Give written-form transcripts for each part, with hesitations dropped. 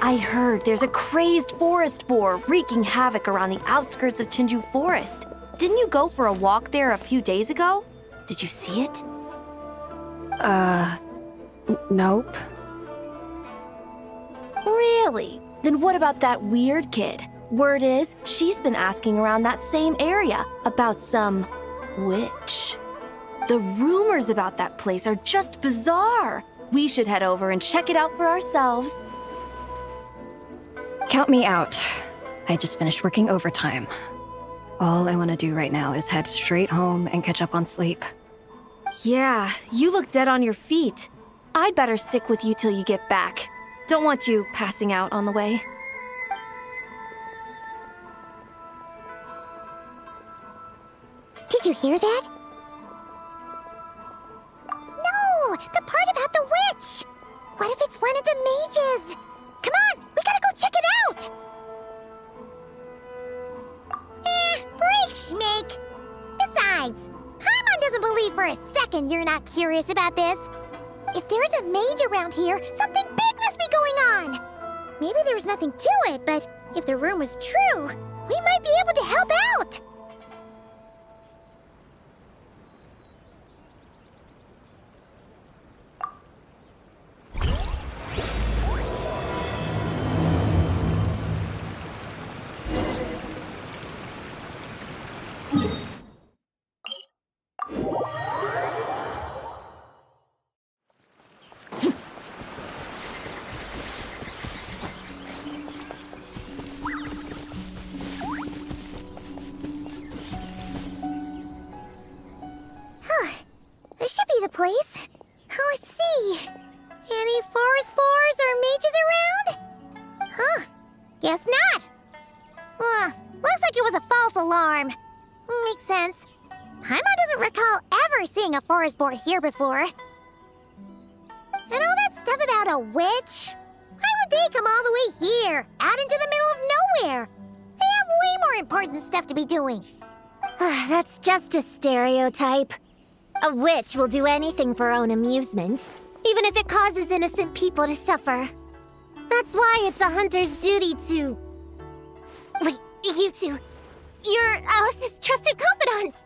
I heard there's a crazed forest boar wreaking havoc around the outskirts of Chinju Forest. Didn't you go for a walk there a few days ago? Did you see it? Nope. Really? Then what about that weird kid? Word is, she's been asking around that same area about some witch. The rumors about that place are just bizarre. We should head over and check it out for ourselves. Count me out. I just finished working overtime. All I want to do right now is head straight home and catch up on sleep. Yeah, you look dead on your feet. I'd better stick with you till you get back. Don't want you passing out on the way. Did you hear that? No! The part about the witch! What if it's one of the mages? Come on! We gotta go check it out! Break, Schmake! Besides, Paimon doesn't believe for a second you're not curious about this. If there's a mage around here, something big must be going on! Maybe there's nothing to it, but if the rumor's true, we might be able to help out! This should be the place. Let's see. Any forest boars or mages around? Huh. Guess not. Looks like it was a false alarm. Makes sense. Paimon doesn't recall ever seeing a forest boar here before. And all that stuff about a witch? Why would they come all the way here, out into the middle of nowhere? They have way more important stuff to be doing. That's just a stereotype. A witch will do anything for her own amusement, even if it causes innocent people to suffer. That's why it's a hunter's duty to... Wait, you two. You're Alice's trusted confidants.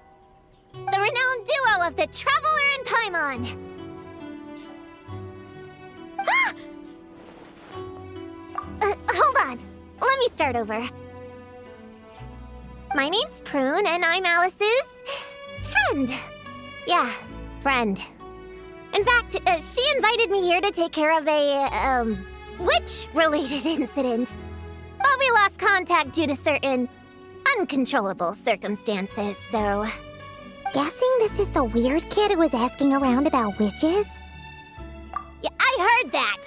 The renowned duo of the Traveler and Paimon. Ah! Hold on. Let me start over. My name's Prune, and I'm Alice's... friend. Yeah, friend. In fact, she invited me here to take care of a, witch-related incident. But we lost contact due to certain uncontrollable circumstances, so... Guessing this is the weird kid who was asking around about witches? Yeah, I heard that!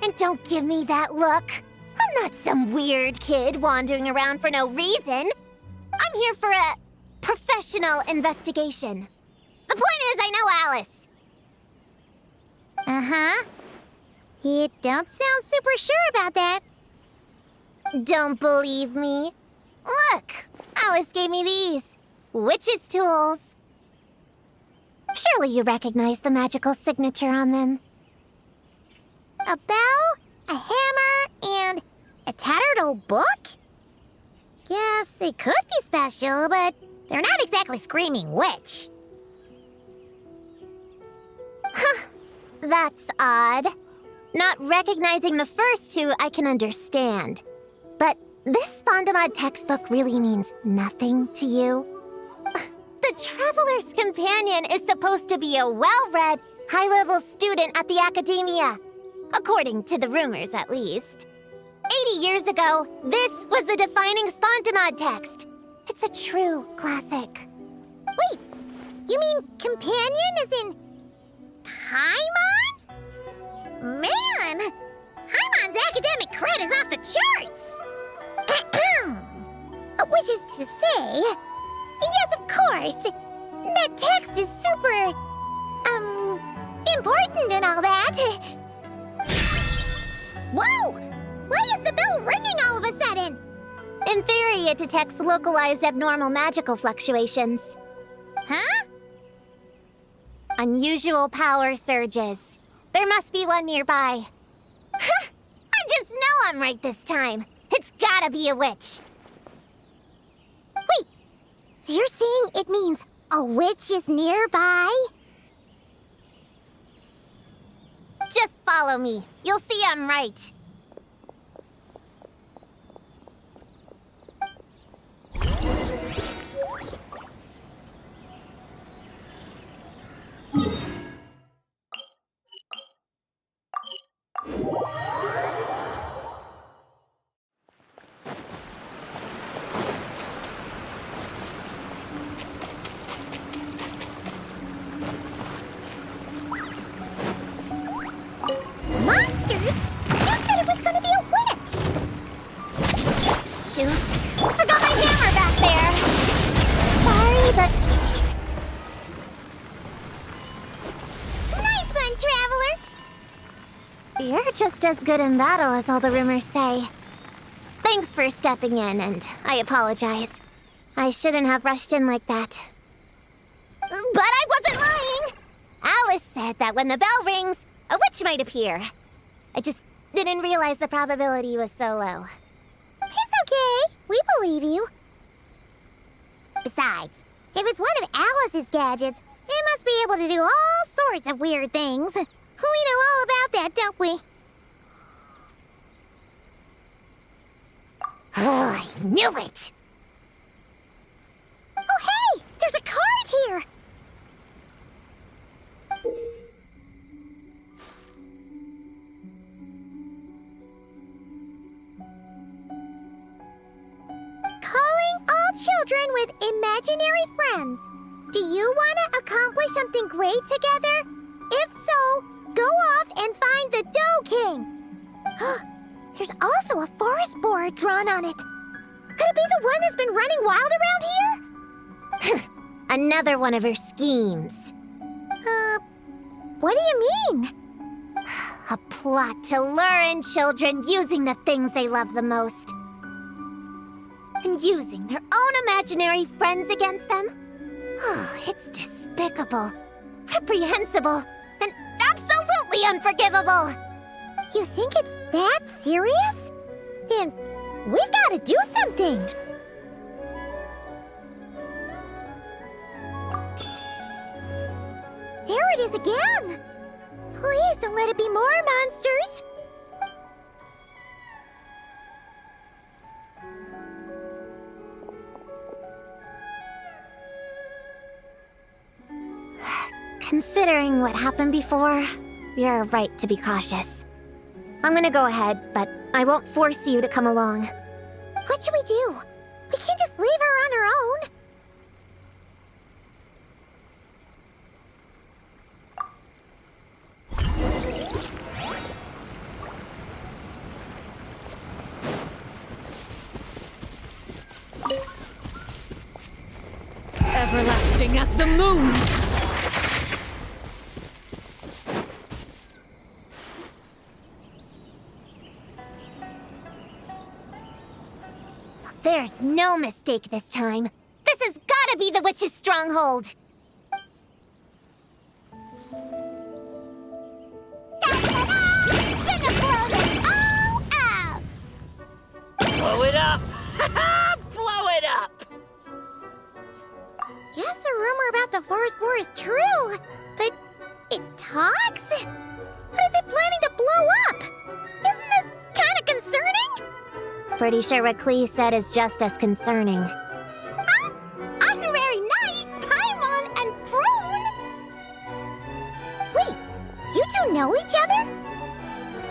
And don't give me that look. I'm not some weird kid wandering around for no reason. I'm here for a professional investigation. The point is, I know Alice. Uh-huh. You don't sound super sure about that. Don't believe me? Look, Alice gave me these. Witch's tools. Surely you recognize the magical signature on them. A bell, a hammer, and a tattered old book? Guess they could be special, but they're not exactly screaming witch. Huh, that's odd. Not recognizing the first two I can understand. But this Spondamod textbook really means nothing to you? The Traveler's Companion is supposed to be a well-read, high-level student at the Academia. According to the rumors, at least. 80 years ago, this was the defining Spondamod text. It's a true classic. Wait, you mean companion as in... Paimon? Man! Paimon's academic cred is off the charts! to say. Yes, of course. That text is super, important and all that. Whoa! Why is the bell ringing all of a sudden? In theory, it detects localized abnormal magical fluctuations. Huh? Unusual power surges. There must be one nearby. I just know I'm right this time. It's gotta be a witch. Wait, so you're saying it means a witch is nearby? Just follow me. You'll see I'm right. Monster? You said it was gonna be a witch! Shoot. Forgot my hammer back there. Sorry, but... Nice one, Traveler! You're just as good in battle as all the rumors say. Thanks for stepping in, and I apologize. I shouldn't have rushed in like that. But I wasn't lying! Alice said that when the bell rings, a witch might appear. I just didn't realize the probability was so low. It's okay. We believe you. Besides, if it's one of Alice's gadgets, it must be able to do all sorts of weird things. We know all about that, don't we? Oh, I knew it! Oh, hey! There's a card here! Calling all children with imaginary friends. Do you want to accomplish something great together? If so, go off and find the Dough King. There's also a forest board drawn on it. Could it be the one that's been running wild around here? Another one of her schemes. What do you mean? A plot to lure in children using the things they love the most. And using their own imaginary friends against them? Oh, it's despicable, reprehensible, and absolutely unforgivable! You think it's that serious? Then we've got to do something! There it is again! Please don't let it be more monsters! Considering what happened before, you're right to be cautious. I'm gonna go ahead, but I won't force you to come along. What should we do? We can't just leave her on her own. Everlasting as the moon! There's no mistake this time. This has gotta be the witch's stronghold. Gonna blow them all up! Blow it up! Blow it up! Guess the rumor about the forest boar is true, but it talks? What is it planning to blow up? Isn't this kind of concerning? Pretty sure what Klee said is just as concerning. Huh? On the very night, Paimon and Prune? Wait, you two know each other?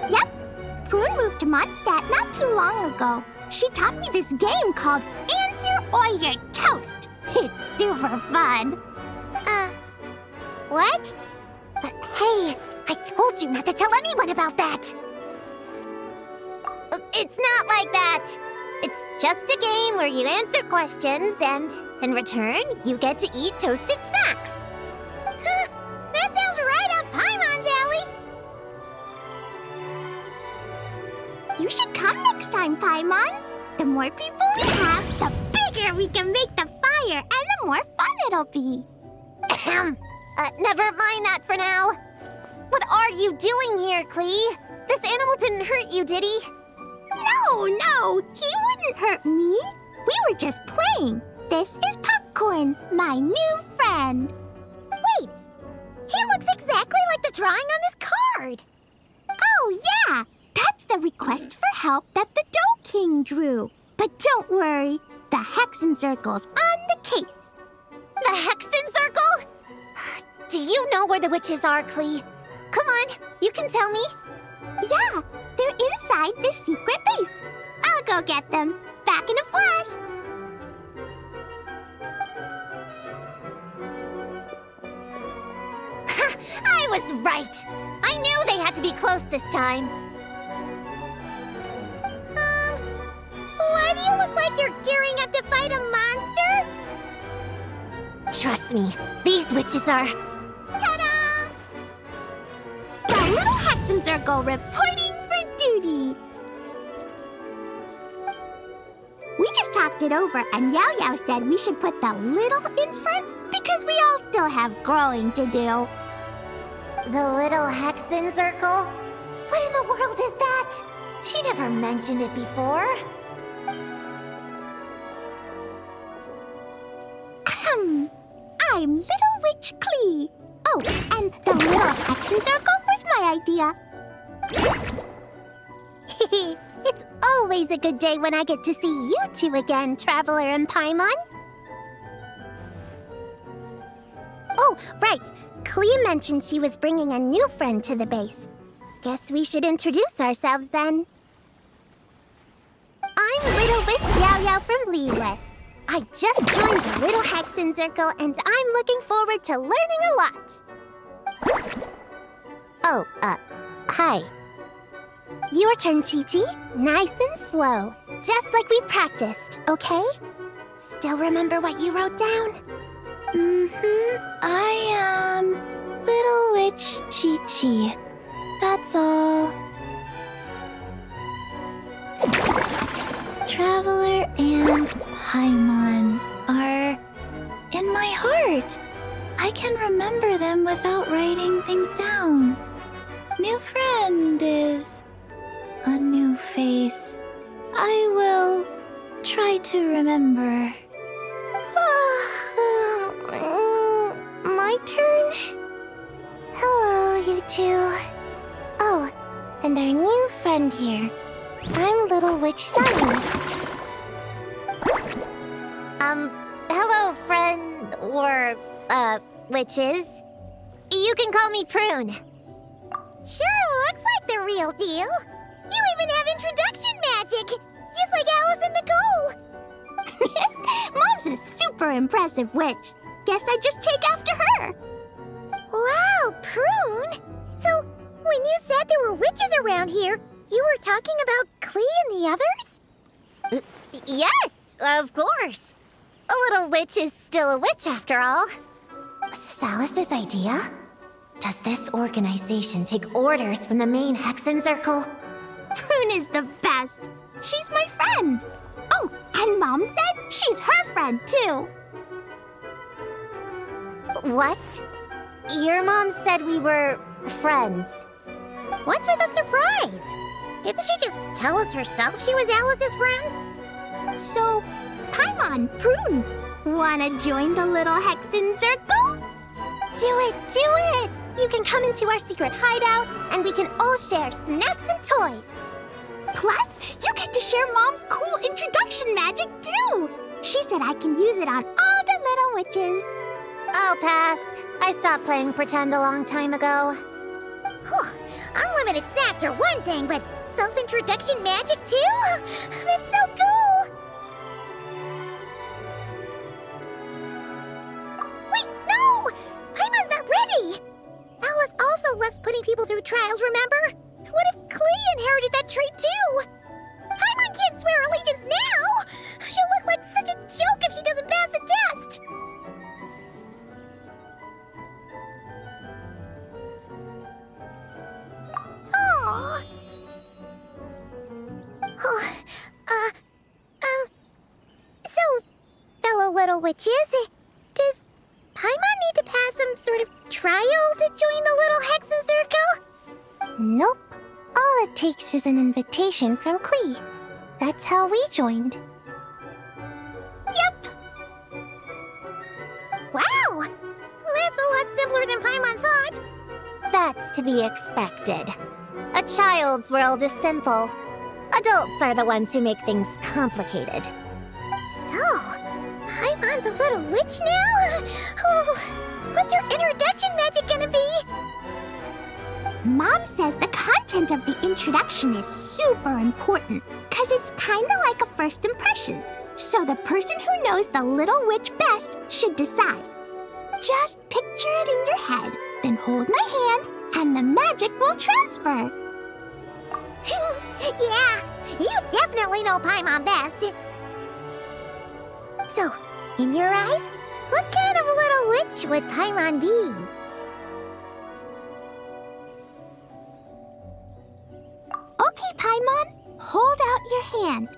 Yep. Prune moved to Mondstadt not too long ago. She taught me this game called Answer or You're Toast. It's super fun. What? But hey, I told you not to tell anyone about that. It's not like that. It's just a game where you answer questions and, in return, you get to eat toasted snacks. That sounds right up Paimon's alley. You should come next time, Paimon. The more people we have, the bigger we can make the fire, and the more fun it'll be. Never mind that for now. What are you doing here, Klee? This animal didn't hurt you, did he? No, he wouldn't hurt me. We were just playing. This is Popcorn, my new friend. Wait, he looks exactly like the drawing on this card. Oh, yeah, that's the request for help that the Dough King drew. But don't worry, the Hexen Circle's on the case. The Hexen Circle? Do you know where the witches are, Klee? Come on, you can tell me. Yeah, they're inside this secret base. I'll go get them. Back in a flash. I was right. I knew they had to be close this time. Why do you look like you're gearing up to fight a monster? Trust me, these witches are... Ta-da! The Little Hexen Circle reporting for duty. We just talked it over, and Yao Yao said we should put the little in front because we all still have growing to do. The Little Hexen Circle? What in the world is that? She never mentioned it before. I'm Little Witch Klee. Oh, and the Little Hexen Circle was my idea. It's always a good day when I get to see you two again, Traveler and Paimon. Oh, right. Klee mentioned she was bringing a new friend to the base. Guess we should introduce ourselves then. I'm Little Witch Yao Yao from Liyue. I just joined the Little Hexen Circle, and I'm looking forward to learning a lot. Oh, hi. Your turn, Chi-Chi. Nice and slow. Just like we practiced, okay? Still remember what you wrote down? I am Little Witch Chi-Chi. That's all. Traveler and Paimon are in my heart. I can remember them without writing things down. New friend is a new face. I will try to remember. My turn? Hello, you two. Oh, and our new friend here. I'm Little Witch Sunny. Hello, friend, or, witches. You can call me Prune. Sure looks like the real deal. You even have introduction magic, just like Alice and Nicole. Mom's a super impressive witch. Guess I just take after her. Wow, Prune. So, when you said there were witches around here, you were talking about Klee and the others? Yes, of course. A little witch is still a witch after all. Was this Alice's idea? Does this organization take orders from the main Hexen Circle? Prune is the best. She's my friend. Oh, and Mom said she's her friend too. What? Your mom said we were friends. What's with the surprise? Didn't she just tell us herself she was Alice's friend? So, Paimon, Prune, wanna join the Little Hexen Circle? Do it! You can come into our secret hideout, and we can all share snacks and toys. Plus, you get to share Mom's cool introduction magic, too! She said I can use it on all the little witches. I'll pass. I stopped playing pretend a long time ago. Whew. Unlimited snacks are one thing, but self-introduction magic, too? That's so cool! Wait, no! Paimon's not ready! Alice also loves putting people through trials, remember? What if Klee inherited that trait, too? Paimon can't swear allegiance now! She'll look like such a joke if she doesn't pass the test! Oh. So, fellow little witches, does Paimon need to pass some sort of trial to join the little Hexen Circle? Nope. All it takes is an invitation from Klee. That's how we joined. Yep! Wow! That's a lot simpler than Paimon thought. That's to be expected. A child's world is simple. Adults are the ones who make things complicated. So, Paimon's a little witch now? Oh, what's your introduction magic gonna be? Mom says the content of the introduction is super important, because it's kind of like a first impression. So the person who knows the little witch best should decide. Just picture it in your head, then hold my hand, and the magic will transfer. Yeah, you definitely know Paimon best. So, in your eyes, what kind of little witch would Paimon be? Okay, Paimon, hold out your hand.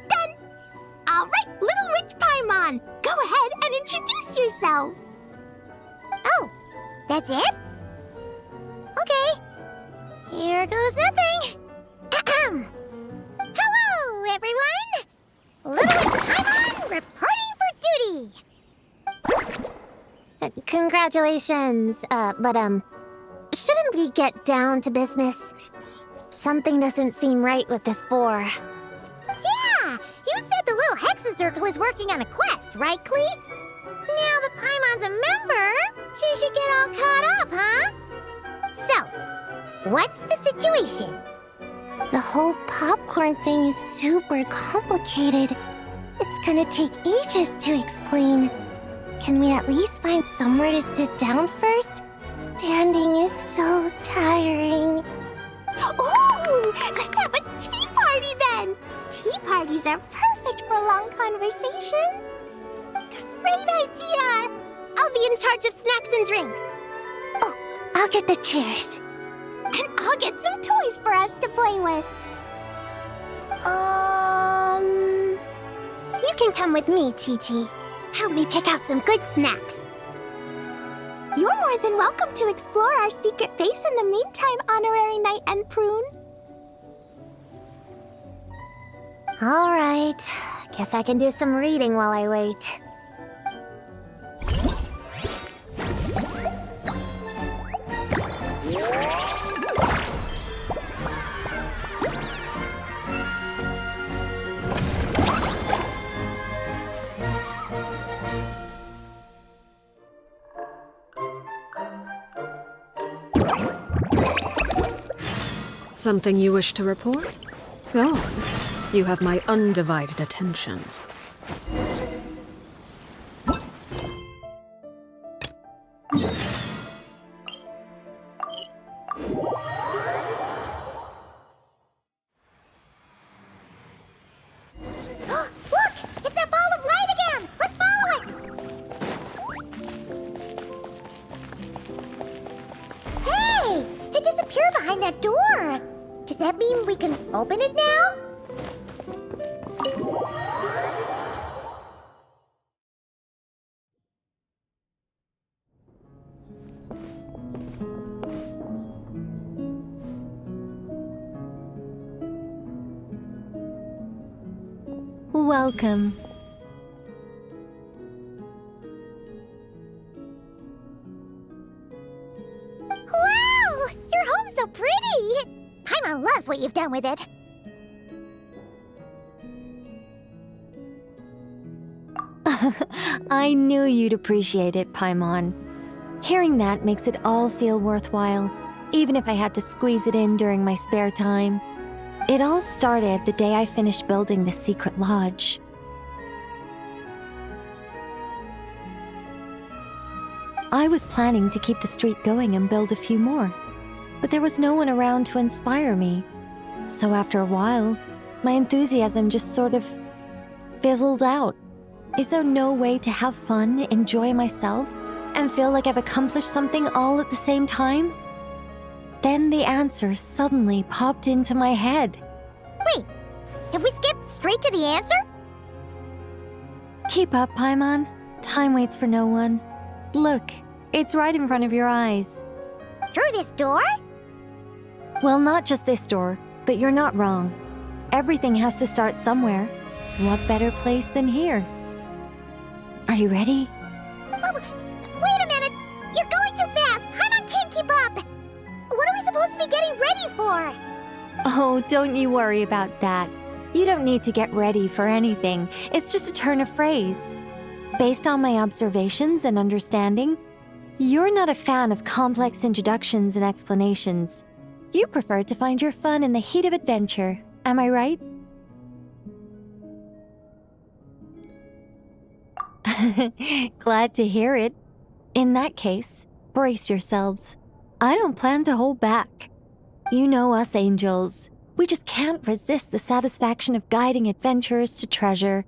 Done! All right, little witch Paimon, go ahead and introduce yourself. Oh, that's it? Okay. Here goes nothing. Hello, everyone! Little Witch Paimon reporting for duty! Congratulations, but shouldn't we get down to business? Something doesn't seem right with this boar. Yeah! You said the little Hexen Circle is working on a quest, right, Klee? Now that Paimon's a member, she should get all caught up, huh? So, what's the situation? The whole popcorn thing is super complicated. It's gonna take ages to explain. Can we at least find somewhere to sit down first? Standing is so tiring. Ooh, let's have a tea party then! Tea parties are perfect for long conversations. Great idea! I'll be in charge of snacks and drinks. Oh, I'll get the chairs. And I'll get some toys for us to play with. You can come with me, Chi-Chi. Help me pick out some good snacks. You're more than welcome to explore our secret base in the meantime, Honorary Knight and Prune. All right. Guess I can do some reading while I wait. Something you wish to report? Go on. You have my undivided attention. Look! It's that ball of light again! Let's follow it! Hey! It disappeared behind that door! Does that mean we can open it now? Welcome. Wow! Your home's so pretty! Paimon loves what you've done with it. I knew you'd appreciate it, Paimon. Hearing that makes it all feel worthwhile, even if I had to squeeze it in during my spare time. It all started the day I finished building the secret lodge. I was planning to keep the streak going and build a few more, but there was no one around to inspire me. So after a while, my enthusiasm just sort of fizzled out. Is there no way to have fun, enjoy myself, and feel like I've accomplished something all at the same time? Then the answer suddenly popped into my head. Wait, have we skipped straight to the answer? Keep up, Paimon. Time waits for no one. Look, it's right in front of your eyes. Through this door? Well, not just this door, but you're not wrong. Everything has to start somewhere. What better place than here? Are you ready? Oh, wait a minute! You're going too fast! Paimon can't keep up! What are we supposed to be getting ready for? Oh, don't you worry about that. You don't need to get ready for anything. It's just a turn of phrase. Based on my observations and understanding, you're not a fan of complex introductions and explanations. You prefer to find your fun in the heat of adventure. Am I right? Glad to hear it. In that case, brace yourselves. I don't plan to hold back. You know us angels. We just can't resist the satisfaction of guiding adventurers to treasure.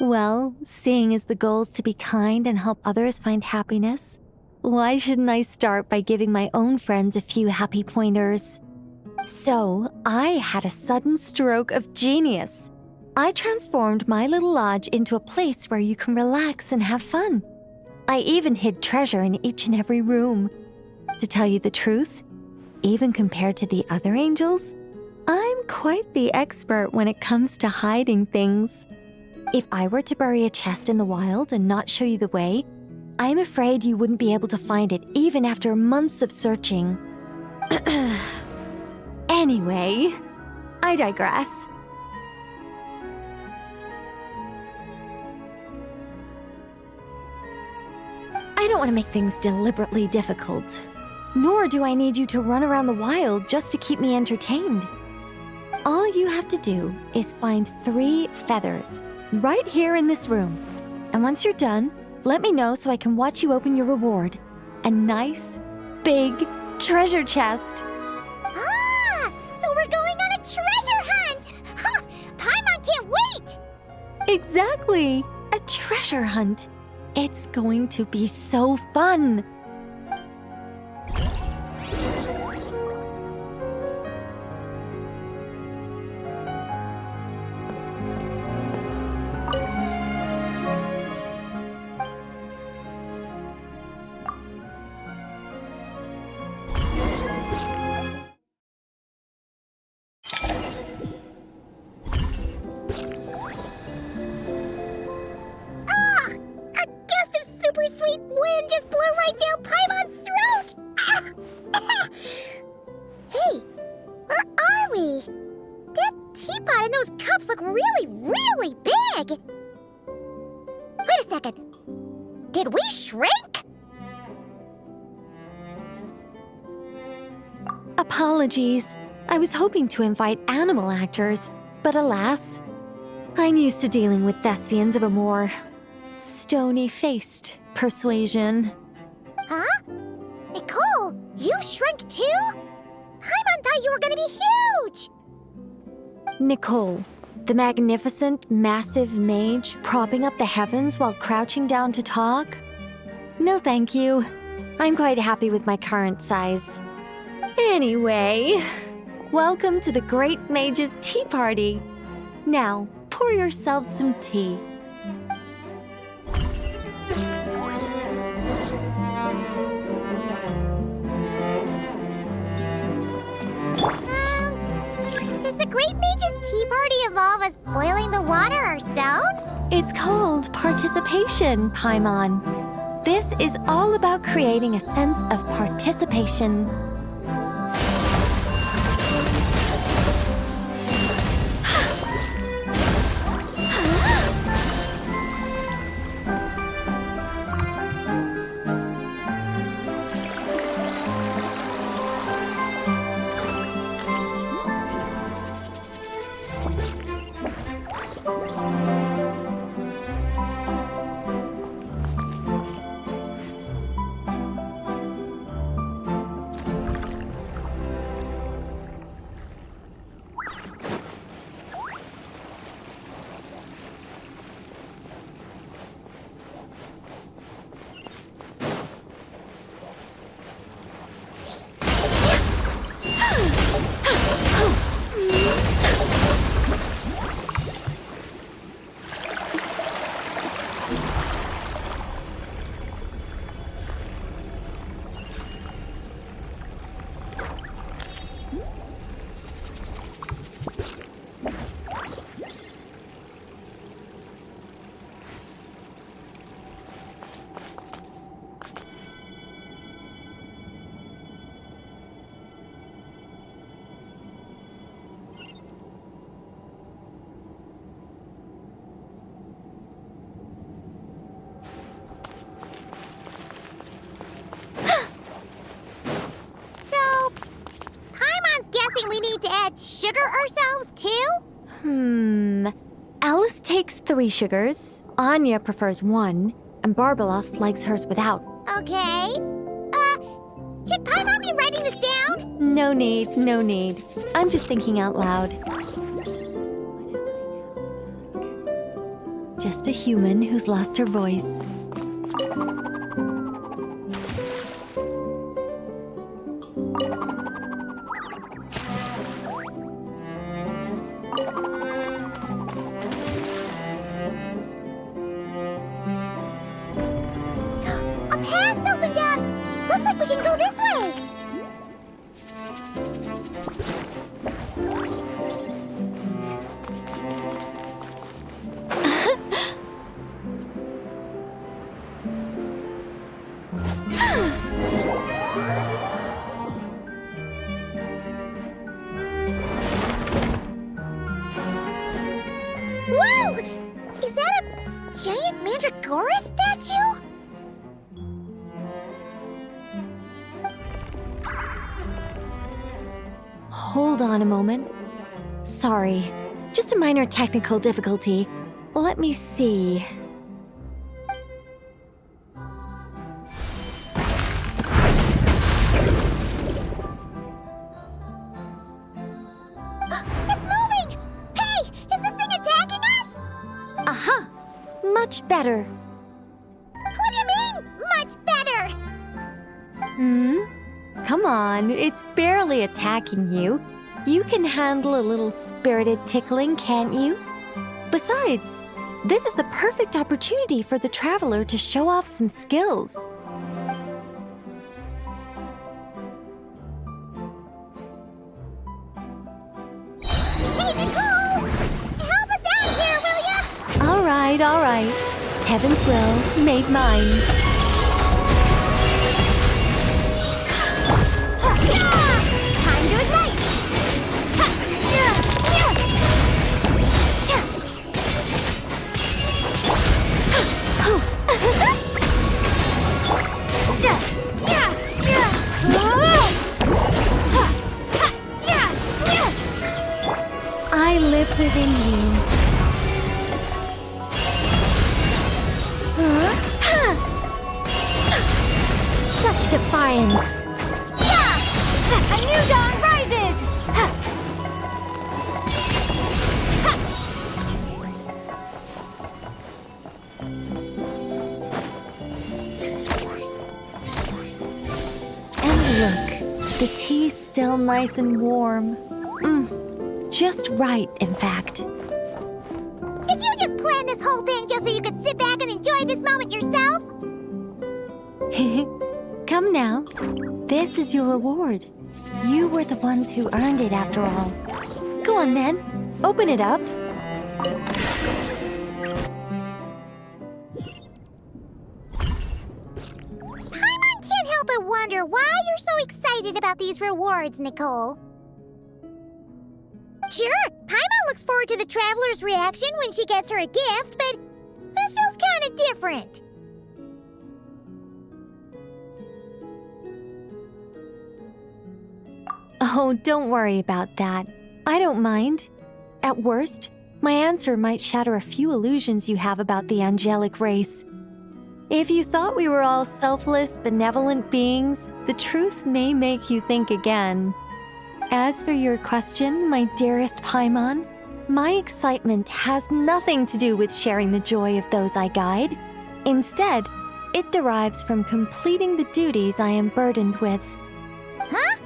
Well, seeing as the goal is to be kind and help others find happiness, why shouldn't I start by giving my own friends a few happy pointers? So, I had a sudden stroke of genius. I transformed my little lodge into a place where you can relax and have fun. I even hid treasure in each and every room. To tell you the truth, even compared to the other angels, I'm quite the expert when it comes to hiding things. If I were to bury a chest in the wild and not show you the way, I'm afraid you wouldn't be able to find it even after months of searching. Anyway, I digress. I don't want to make things deliberately difficult. Nor do I need you to run around the wild just to keep me entertained. All you have to do is find 3 feathers right here in this room. And once you're done, let me know so I can watch you open your reward. A nice, big treasure chest. Ah! So we're going on a treasure hunt! Ha! Paimon can't wait! Exactly! A treasure hunt. It's going to be so fun. Super sweet wind just blew right down Paimon's throat! Ah! Hey, where are we? That teapot and those cups look really, really big! Wait a second. Did we shrink? Apologies. I was hoping to invite animal actors, but alas, I'm used to dealing with thespians of a more stony-faced persuasion. Huh? Nicole, you shrank too? Paimon thought you were gonna be huge! Nicole, the magnificent, massive mage propping up the heavens while crouching down to talk? No thank you. I'm quite happy with my current size. Anyway, welcome to the Great Mage's Tea Party. Now, pour yourselves some tea. Does the Great Mage's Tea Party evolve as boiling the water ourselves? It's called participation, Paimon. This is all about creating a sense of participation. suggesting we need to add sugar ourselves too? Alice takes 3 sugars, Anya prefers 1, and Barbeloff likes hers without. Okay. Should Paimon be writing this down? No need, no need. I'm just thinking out loud. Just a human who's lost her voice. A path's opened up! Looks like we can go this way! Whoa! Is that a giant Mandragora statue? Hold on a moment. Sorry, just a minor technical difficulty. Let me see. It's moving! Hey, is this thing attacking us? Aha! Much better. What do you mean, much better? Come on, it's barely attacking you. You can handle a little spirited tickling, can't you? Besides, this is the perfect opportunity for the traveler to show off some skills. Hey, Nicole! Help us out here, will ya? All right. Heaven's will made mine. Time to ignite! I live within you. Such defiance. A new dawn rises! And look, the tea's still nice and warm. Just right, in fact. Did you just plan this whole thing just so you could sit back and enjoy this moment yourself? Come now. This is your reward. You were the ones who earned it after all. Go on then. Open it up. Paimon can't help but wonder why you're so excited about these rewards, Nicole. Sure, Paimon looks forward to the traveler's reaction when she gets her a gift, but this feels kind of different. Oh, don't worry about that. I don't mind. At worst, my answer might shatter a few illusions you have about the angelic race. If you thought we were all selfless, benevolent beings, the truth may make you think again. As for your question, my dearest Paimon, my excitement has nothing to do with sharing the joy of those I guide. Instead, it derives from completing the duties I am burdened with. Huh?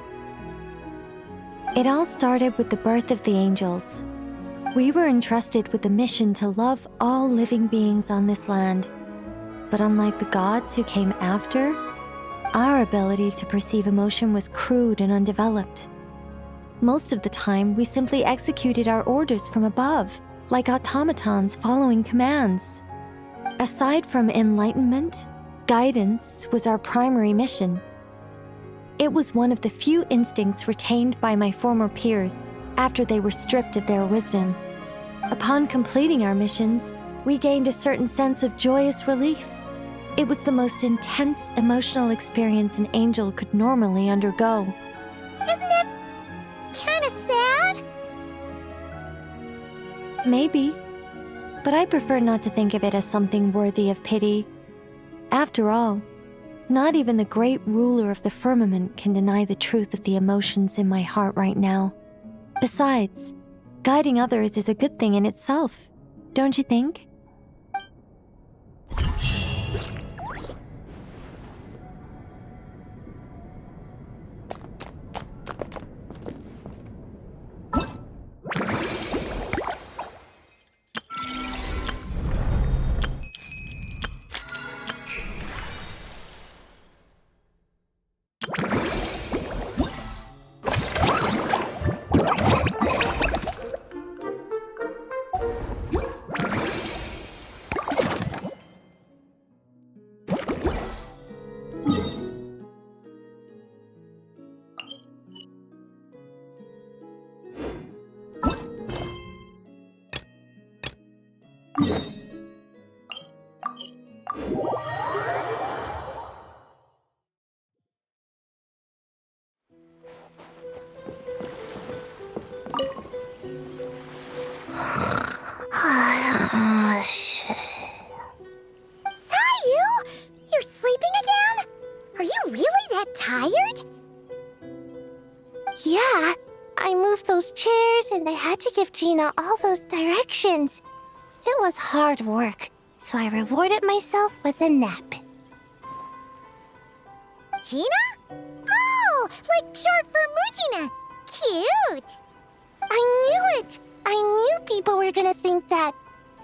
It all started with the birth of the angels. We were entrusted with the mission to love all living beings on this land. But unlike the gods who came after, our ability to perceive emotion was crude and undeveloped. Most of the time, we simply executed our orders from above, like automatons following commands. Aside from enlightenment, guidance was our primary mission. It was one of the few instincts retained by my former peers after they were stripped of their wisdom. Upon completing our missions, we gained a certain sense of joyous relief. It was the most intense emotional experience an angel could normally undergo. Isn't it kind of Maybe. But I prefer not to think of it as something worthy of pity. After all, not even the great ruler of the firmament can deny the truth of the emotions in my heart right now. Besides, guiding others is a good thing in itself, don't you think? Sayu! You're sleeping again? Are you really that tired? Yeah, I moved those chairs and I had to give Gina all those directions. It was hard work, so I rewarded myself with a nap. Gina? Oh, like short for Mujina. Cute! I knew it! I knew people were gonna think that.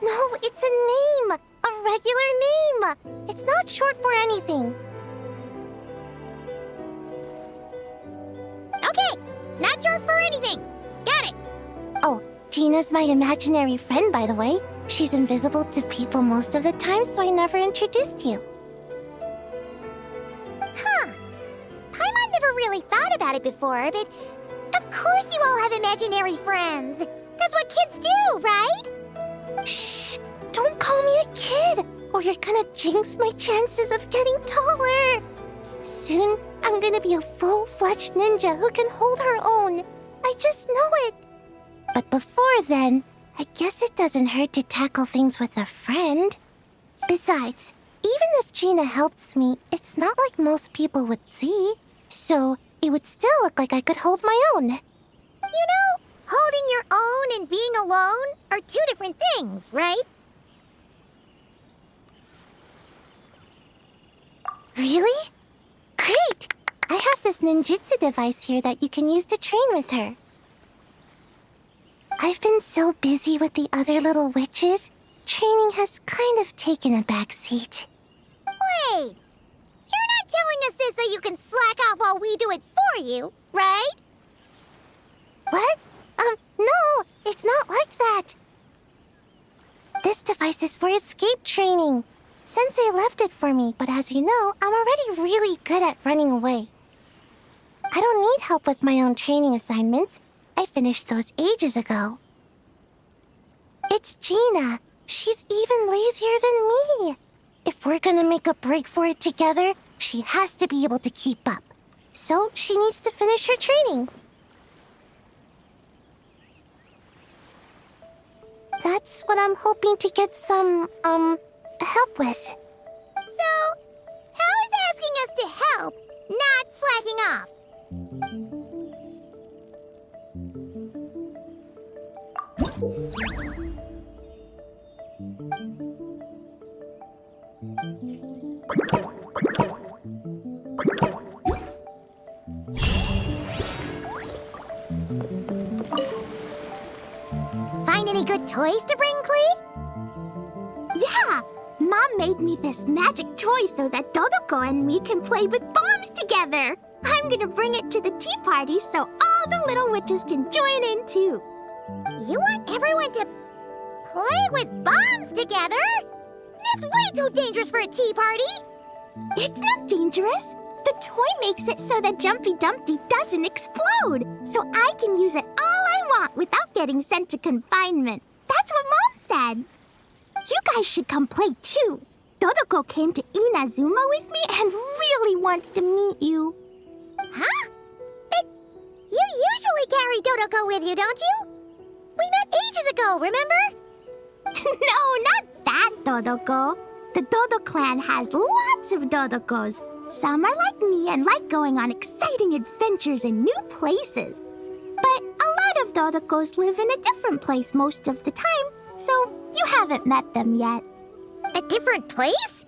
No, it's a name! A regular name! It's not short for anything. Okay, not short for anything. Got it! Oh, Gina's my imaginary friend, by the way. She's invisible to people most of the time, so I never introduced you. Huh. Paimon never really thought about it before, but of course you all have imaginary friends. That's what kids do, right? Shh! Don't call me a kid, or you're gonna jinx my chances of getting taller. Soon, I'm gonna be a full-fledged ninja who can hold her own. I just know it. But before then, I guess it doesn't hurt to tackle things with a friend. Besides, even if Gina helps me, it's not like most people would see. So, it would still look like I could hold my own. You know, holding your own and being alone are two different things, right? Really? Great! I have this ninjutsu device here that you can use to train with her. I've been so busy with the other little witches, training has kind of taken a back seat. Wait! You're not telling us this so you can slack off while we do it for you, right? What? No, it's not like that. This device is for escape training. Sensei left it for me, but as you know, I'm already really good at running away. I don't need help with my own training assignments. I finished those ages ago. It's Gina. She's even lazier than me. If we're gonna make a break for it together, she has to be able to keep up. So she needs to finish her training. That's what I'm hoping to get some, help with. So, how is asking us to help not slacking off? Find any good toys to bring, Klee? Yeah! Mom made me this magic toy so that Dodoko and me can play with bombs together. I'm gonna bring it to the tea party so all the little witches can join in too. You want everyone to play with bombs together? That's way too dangerous for a tea party. It's not dangerous. The toy makes it so that Jumpy Dumpty doesn't explode, so I can use it all I want without getting sent to confinement. That's what Mom said. You guys should come play too. Dodoko came to Inazuma with me and really wants to meet you. Huh? But you usually carry Dodoko with you, don't you? We met ages years ago, remember? No, not that Dodoko. The Dodo clan has lots of Dodokos. Some are like me and like going on exciting adventures in new places. But a lot of Dodokos live in a different place most of the time, so you haven't met them yet. A different place?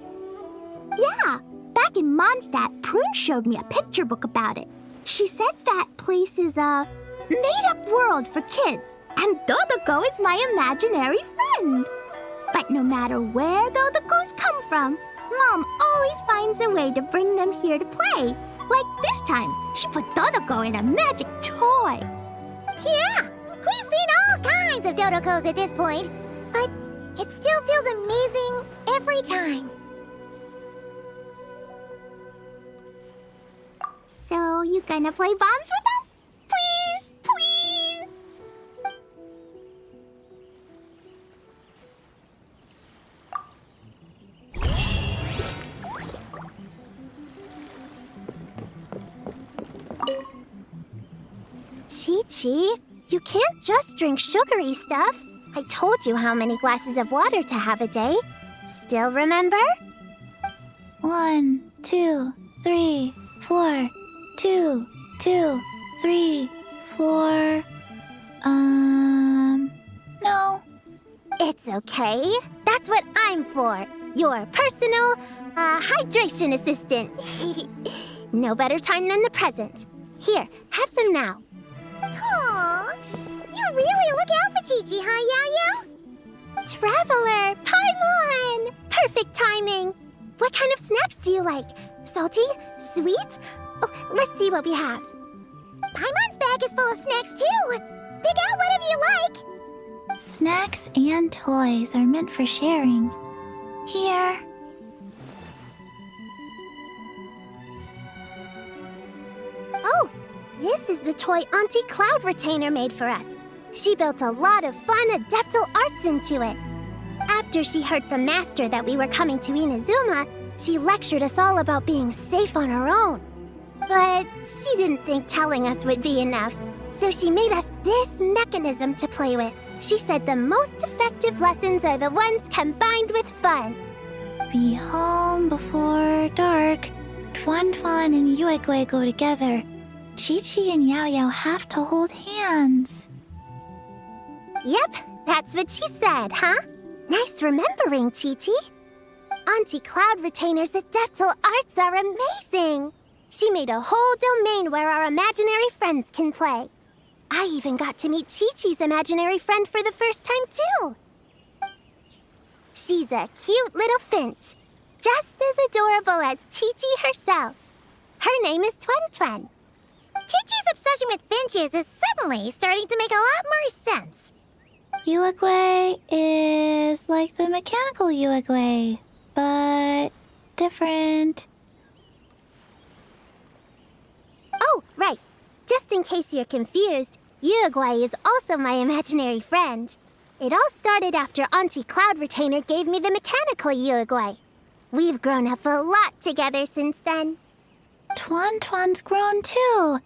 Yeah. Back in Mondstadt, Prune showed me a picture book about it. She said that place is a made-up world for kids, and Dodoko is my imaginary friend. But no matter where Dodokos come from, Mom always finds a way to bring them here to play. Like this time, she put Dodoko in a magic toy. Yeah, we've seen all kinds of Dodokos at this point, but it still feels amazing every time. So, you gonna play bombs with us? Please, please! Chi-Chi, you can't just drink sugary stuff. I told you how many glasses of water to have a day. Still remember? 1, 2, 3, 4. 2, 2, 3, 4. No. It's okay. That's what I'm for. Your personal, hydration assistant. No better time than the present. Here, have some now. Aw, you really look out for Chi-Chi, huh, Yao-Yao? Traveler, Paimon! Perfect timing. What kind of snacks do you like? Salty? Sweet? Oh, let's see what we have. Paimon's bag is full of snacks, too. Pick out whatever you like. Snacks and toys are meant for sharing. Here. Oh, this is the toy Auntie Cloud Retainer made for us. She built a lot of fun adeptal arts into it. After she heard from Master that we were coming to Inazuma, she lectured us all about being safe on our own. But she didn't think telling us would be enough, so she made us this mechanism to play with. She said the most effective lessons are the ones combined with fun. Be home before dark. Tuan Tuan and Yuegui go together. Chi-Chi and Yao Yao have to hold hands. Yep, that's what she said, huh? Nice remembering, Chi-Chi. Auntie Cloud Retainer's adeptal arts are amazing. She made a whole domain where our imaginary friends can play. I even got to meet Chi-Chi's imaginary friend for the first time, too. She's a cute little finch, just as adorable as Chi-Chi herself. Her name is Tuan Tuan. Chi-Chi's obsession with finches is suddenly starting to make a lot more sense. Yuegui is like the mechanical Yuegui, but different. Oh, right. Just in case you're confused, Yuegui is also my imaginary friend. It all started after Auntie Cloud Retainer gave me the mechanical Yuegui. We've grown up a lot together since then. Tuan Tuan's grown too.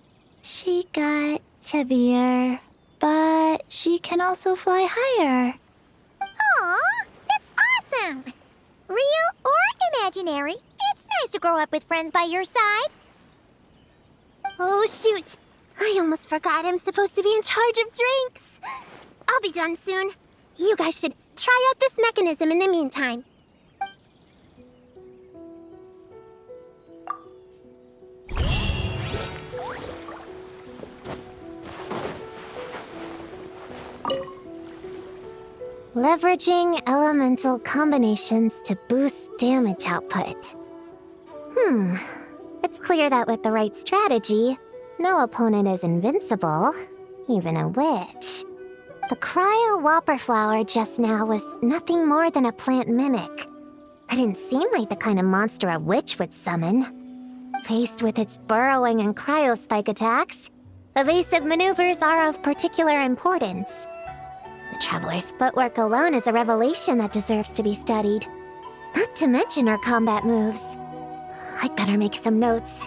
She got chubbier, but she can also fly higher. Aw, that's awesome! Real or imaginary, it's nice to grow up with friends by your side. Oh, shoot. I almost forgot I'm supposed to be in charge of drinks. I'll be done soon. You guys should try out this mechanism in the meantime. Leveraging elemental combinations to boost damage output. It's clear that with the right strategy, no opponent is invincible, even a witch. The cryo whopper flower just now was nothing more than a plant mimic. It didn't seem like the kind of monster a witch would summon. Faced with its burrowing and cryospike attacks, evasive maneuvers are of particular importance. The Traveler's footwork alone is a revelation that deserves to be studied. Not to mention her combat moves. I'd better make some notes.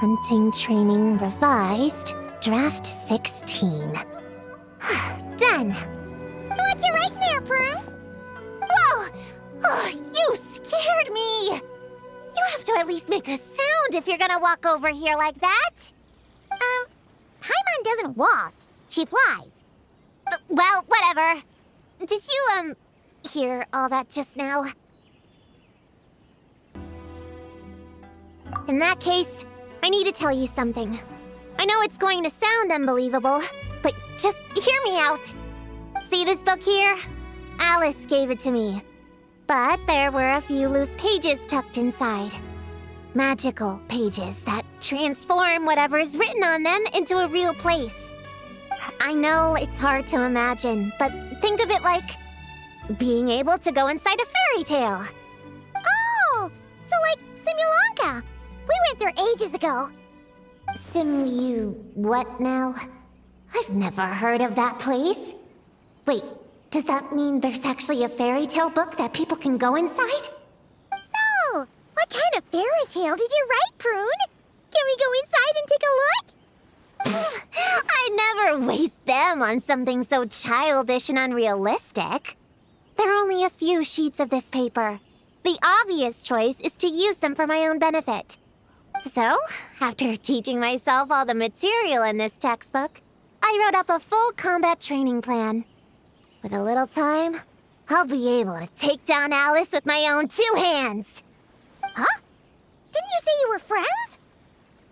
Hunting Training Revised, Draft 16. Done! what you writing there, Prune? Whoa! Oh, you scared me! You have to at least make a sound if you're gonna walk over here like that. Paimon doesn't walk. She flies. Well, whatever. Did you, hear all that just now? In that case, I need to tell you something. I know it's going to sound unbelievable, but just hear me out. See this book here? Alice gave it to me. But there were a few loose pages tucked inside. Magical pages that transform whatever is written on them into a real place. I know it's hard to imagine, but think of it like being able to go inside a fairy tale. Oh, so like Simulanka. We went there ages ago. What now? I've never heard of that place. Wait, does that mean there's actually a fairy tale book that people can go inside? So, what kind of fairy tale did you write, Prune? Can we go inside and take a look? I never waste them on something so childish and unrealistic. There are only a few sheets of this paper. The obvious choice is to use them for my own benefit. So, after teaching myself all the material in this textbook, I wrote up a full combat training plan. With a little time, I'll be able to take down Alice with my own 2 hands. Huh? Didn't you say you were friends?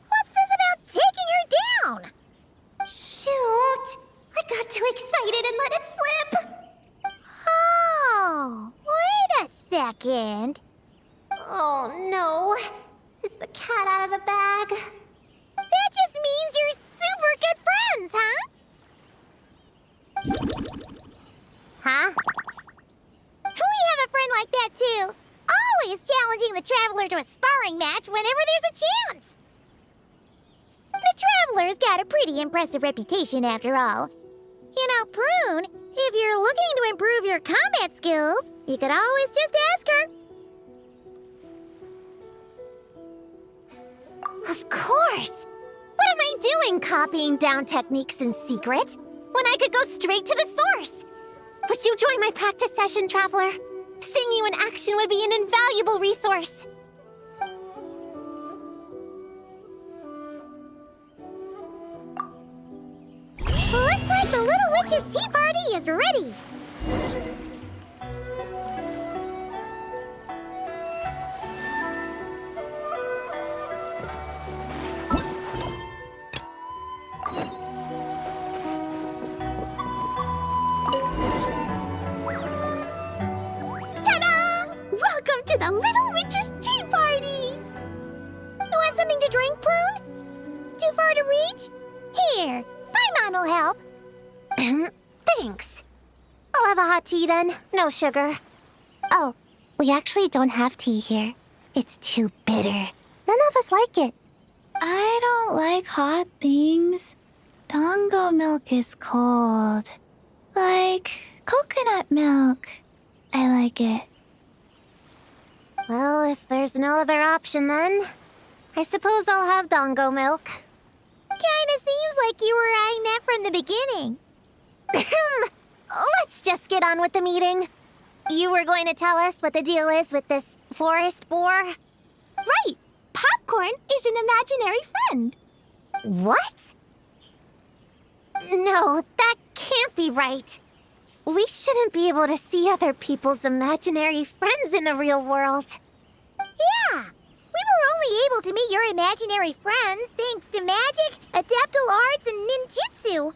What's this about taking her down? Shoot! I got too excited and let it slip! Oh, wait a second. Oh no. Is the cat out of the bag? That just means you're super good friends, huh? Huh? We have a friend like that too. Always challenging the Traveler to a sparring match whenever there's a chance. The Traveler's got a pretty impressive reputation after all. You know, Prune, if you're looking to improve your combat skills, you could always just ask her. Of course! What am I doing copying down techniques in secret when I could go straight to the source? Would you join my practice session, Traveler? Seeing you in action would be an invaluable resource. Looks like the Little Witch's tea party is ready. Welcome to the Little Witch's tea party! You want something to drink, Prune? Too far to reach? Here, Paimon will help. Thanks. I'll have a hot tea then. No sugar. Oh, we actually don't have tea here. It's too bitter. None of us like it. I don't like hot things. Dango milk is cold. Like coconut milk. I like it. Well, if there's no other option then, I suppose I'll have Dango milk. Kinda seems like you were eyeing that from the beginning. Let's just get on with the meeting. You were going to tell us what the deal is with this forest boar? Right! Popcorn is an imaginary friend. What? No, that can't be right. We shouldn't be able to see other people's imaginary friends in the real world. Yeah, we were only able to meet your imaginary friends thanks to magic, adeptal arts, and ninjutsu.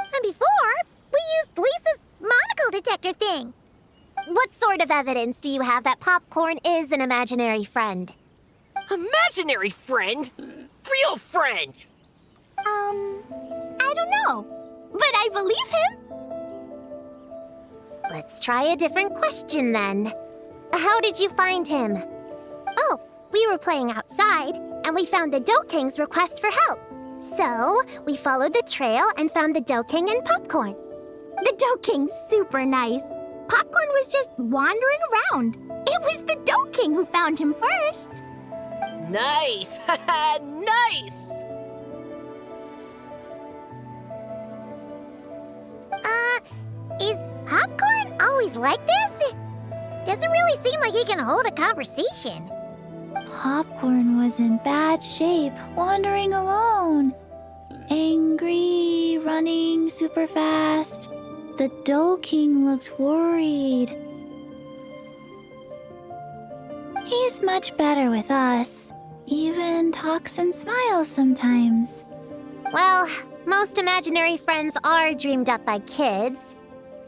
And before, we used Lisa's monocle detector thing. What sort of evidence do you have that Popcorn is an imaginary friend? Imaginary friend? Real friend! I don't know, but I believe him. Let's try a different question then. How did you find him? Oh, we were playing outside, and we found the Doking's request for help. So, we followed the trail and found the Doking and Popcorn. The Doking's super nice. Popcorn was just wandering around. It was the Doking who found him first. Nice! Nice! like this? Doesn't really seem like he can hold a conversation. Popcorn was in bad shape, wandering alone. Angry, running super fast. The Dough King looked worried. He's much better with us. Even talks and smiles sometimes. Well, most imaginary friends are dreamed up by kids,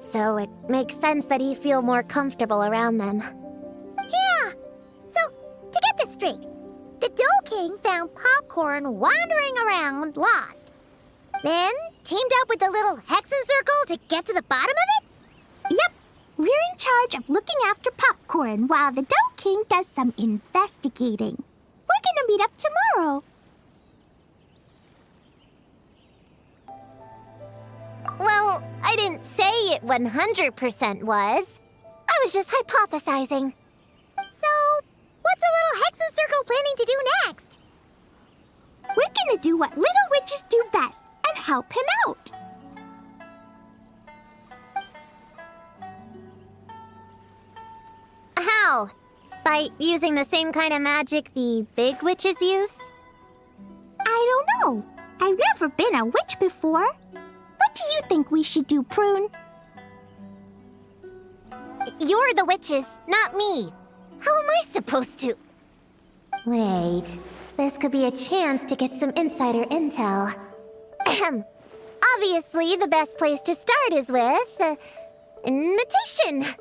so it makes sense that he'd feel more comfortable around them. Yeah! So, to get this straight, the Dough King found Popcorn wandering around, lost. Then, teamed up with the little Hexen Circle to get to the bottom of it? Yep. We're in charge of looking after Popcorn while the Dough King does some investigating. We're gonna meet up tomorrow. Well, I didn't say it 100% was. I was just hypothesizing. So, what's the little Hexen Circle planning to do next? We're gonna do what little witches do best and help him out. How? By using the same kind of magic the big witches use? I don't know. I've never been a witch before. What do you think we should do, Prune? You're the witches, not me. How am I supposed to? Wait, this could be a chance to get some insider intel. Ahem. Obviously, the best place to start is with invitation.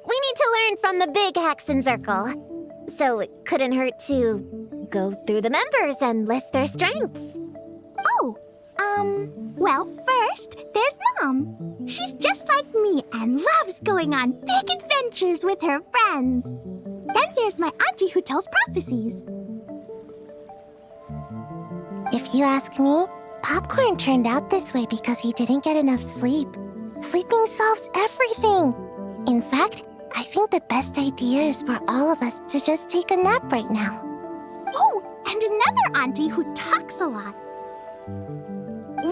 We need to learn from the big Hexen Circle. So it couldn't hurt to go through the members and list their strengths. Oh, well, first, there's Mom. She's just like me and loves going on big adventures with her friends. Then there's my auntie who tells prophecies. If you ask me, Popcorn turned out this way because he didn't get enough sleep. Sleeping solves everything. In fact, I think the best idea is for all of us to just take a nap right now. Oh, and another auntie who talks a lot.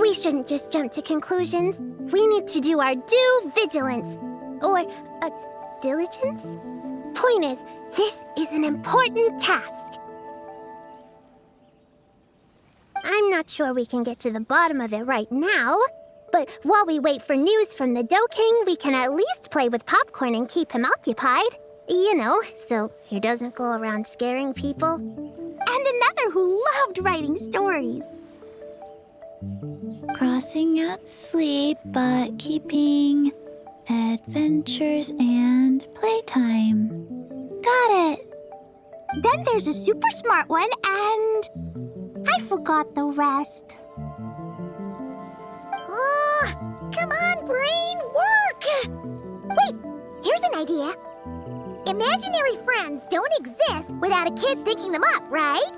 We shouldn't just jump to conclusions. We need to do our due vigilance. Or, diligence? Point is, this is an important task. I'm not sure we can get to the bottom of it right now, but while we wait for news from the Dough King, we can at least play with Popcorn and keep him occupied. You know, so he doesn't go around scaring people. And another who loved writing stories. Crossing out sleep, but keeping adventures and playtime. Got it. Then there's a super smart one, and I forgot the rest. Come on, brain, work! Wait, here's an idea. Imaginary friends don't exist without a kid thinking them up, right?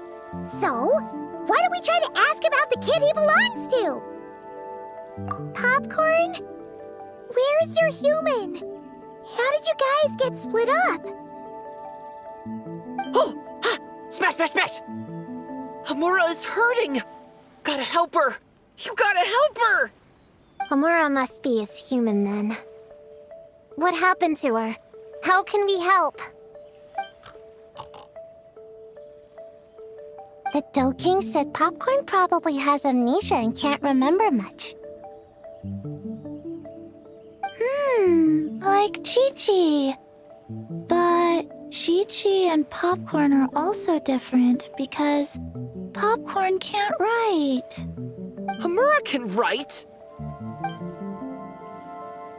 So, why don't we try to ask about the kid he belongs to? Popcorn? Where is your human? How did you guys get split up? Oh! Ha! Smash, smash, smash! Hamura is hurting! Gotta help her! You gotta help her! Amura must be his human then. What happened to her? How can we help? The Dough King said Popcorn probably has amnesia and can't remember much. Like Chi-Chi. But Chi-Chi and Popcorn are also different because Popcorn can't write. Hamura can write!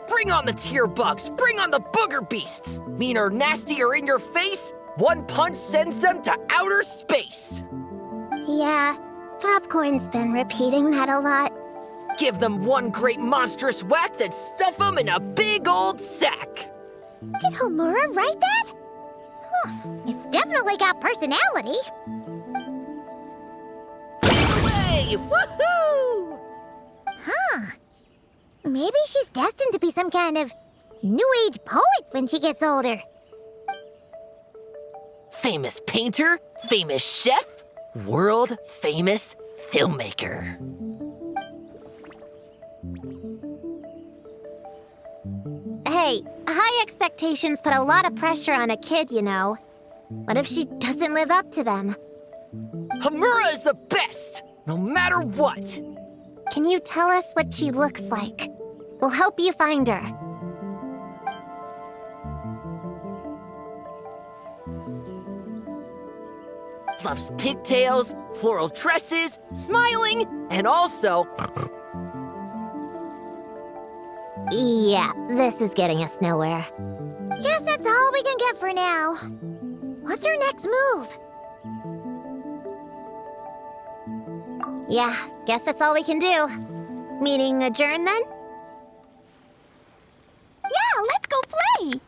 Bring on the tear bugs! Bring on the booger beasts! Mean or nasty or in your face, one punch sends them to outer space! Yeah, Popcorn's been repeating that a lot. Give them one great monstrous whack, then stuff them in a big old sack! Did Homura write that? It's definitely got personality. Away! Woohoo! Maybe she's destined to be some kind of new age poet when she gets older. Famous painter, famous chef, world famous filmmaker. Hey, high expectations put a lot of pressure on a kid, you know. What if she doesn't live up to them? Hamura is the best, no matter what. Can you tell us what she looks like? We'll help you find her. Loves pigtails, floral tresses, smiling, and also... Yeah, this is getting us nowhere. Guess that's all we can get for now. What's our next move? Yeah, guess that's all we can do. Meaning adjourn then? Yeah, let's go play!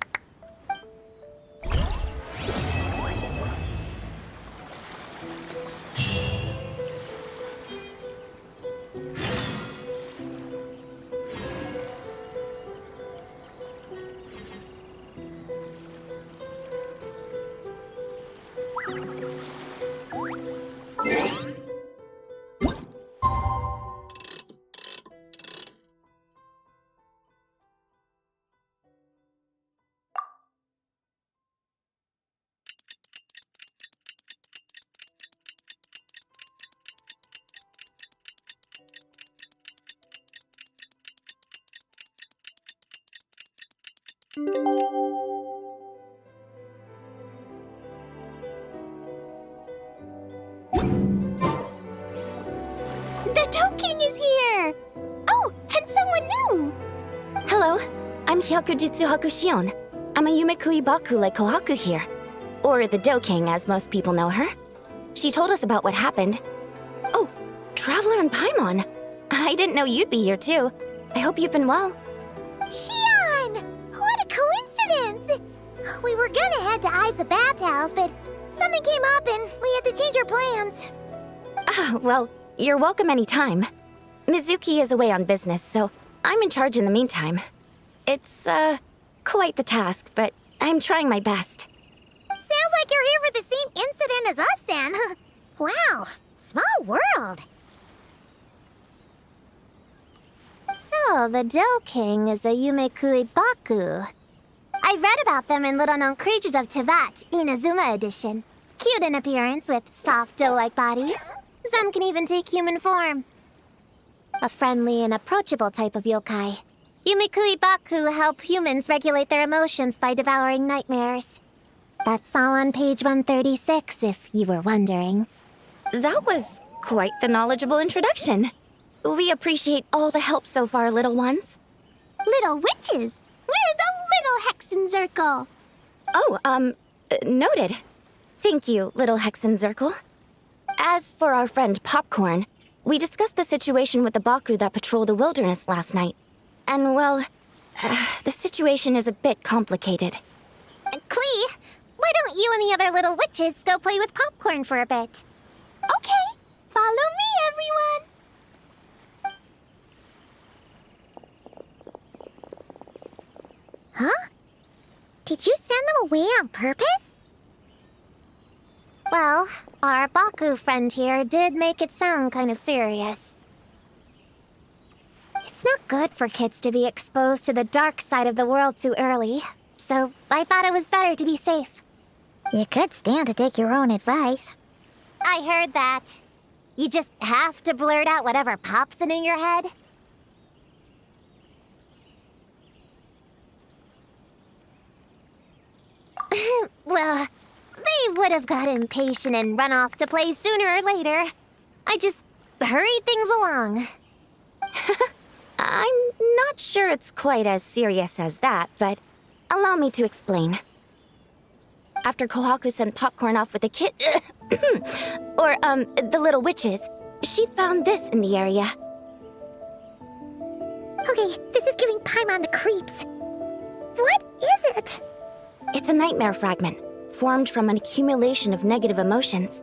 The Toad King is here! Oh, and someone new! Hello, I'm Hyakujitsu Hakushion. I'm a Yumekui Baku like Kohaku here. Or the Do King, as most people know her. She told us about what happened. Oh, Traveler and Paimon. I didn't know you'd be here too. I hope you've been well. Shion! What a coincidence! We were gonna head to Aiza bathhouse, but something came up and we had to change our plans. Well, you're welcome anytime. Mizuki is away on business, so I'm in charge in the meantime. It's, quite the task, but I'm trying my best. Sounds like you're here for the same incident as us then. Wow, small world. So, the Do King is a Yumekui Baku. I read about them in Little Known Creatures of Teyvat, Inazuma edition. Cute in appearance with soft dough-like bodies. Some can even take human form. A friendly and approachable type of yokai. Yumekui Baku help humans regulate their emotions by devouring nightmares. That's all on page 136, if you were wondering. That was quite the knowledgeable introduction. We appreciate all the help so far, little ones. Little witches! We're the Little Hexenzirkel! Oh, noted. Thank you, little Hexenzirkel. As for our friend Popcorn, we discussed the situation with the Baku that patrol the wilderness last night. And, well, the situation is a bit complicated. Klee, why don't you and the other little witches go play with Popcorn for a bit? Okay, follow me, everyone! Huh? Did you send them away on purpose? Well, our Baku friend here did make it sound kind of serious. It's not good for kids to be exposed to the dark side of the world too early, so I thought it was better to be safe. You could stand to take your own advice. I heard that. You just have to blurt out whatever pops in your head. Well, they would have got impatient and run off to play sooner or later. I just hurried things along. I'm not sure it's quite as serious as that, but allow me to explain. After Kohaku sent Popcorn off with the kid... or, the little witches, she found this in the area. Okay, this is giving Paimon the creeps. What is it? It's a nightmare fragment, formed from an accumulation of negative emotions.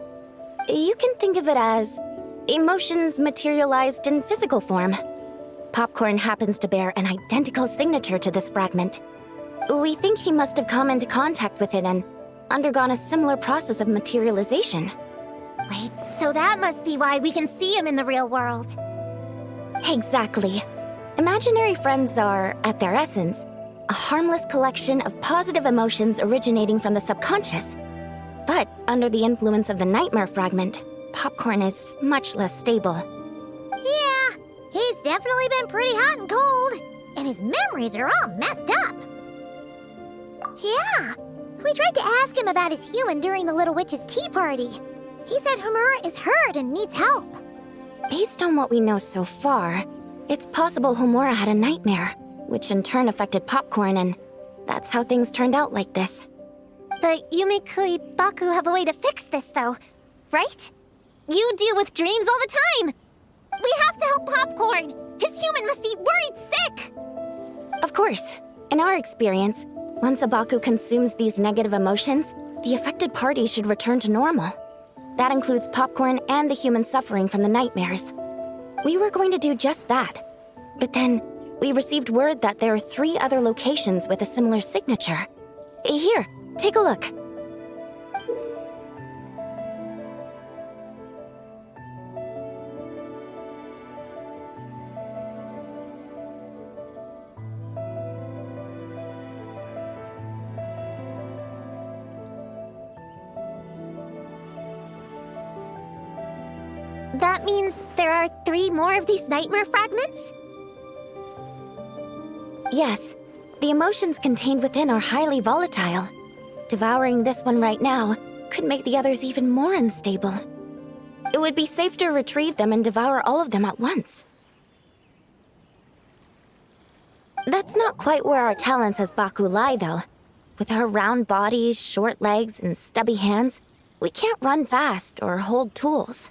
You can think of it as emotions materialized in physical form. Popcorn happens to bear an identical signature to this fragment. We think he must have come into contact with it and undergone a similar process of materialization. Wait, so that must be why we can see him in the real world. Exactly. Imaginary friends are, at their essence, a harmless collection of positive emotions originating from the subconscious. But under the influence of the nightmare fragment, Popcorn is much less stable. Yeah, he's definitely been pretty hot and cold, and his memories are all messed up. Yeah, we tried to ask him about his human during the Little Witch's tea party. He said Homura is hurt and needs help. Based on what we know so far, it's possible Homura had a nightmare, which in turn affected Popcorn, and that's how things turned out like this. The Yumikui Baku have a way to fix this, though, right? You deal with dreams all the time! We have to help Popcorn! His human must be worried sick! Of course. In our experience, once a Baku consumes these negative emotions, the affected party should return to normal. That includes Popcorn and the human suffering from the nightmares. We were going to do just that. But then, we received word that there are 3 other locations with a similar signature. Here, take a look. That means there are 3 more of these nightmare fragments? Yes, the emotions contained within are highly volatile. Devouring this one right now could make the others even more unstable. It would be safe to retrieve them and devour all of them at once. That's not quite where our talents as Baku lie, though. With our round bodies, short legs, and stubby hands, we can't run fast or hold tools.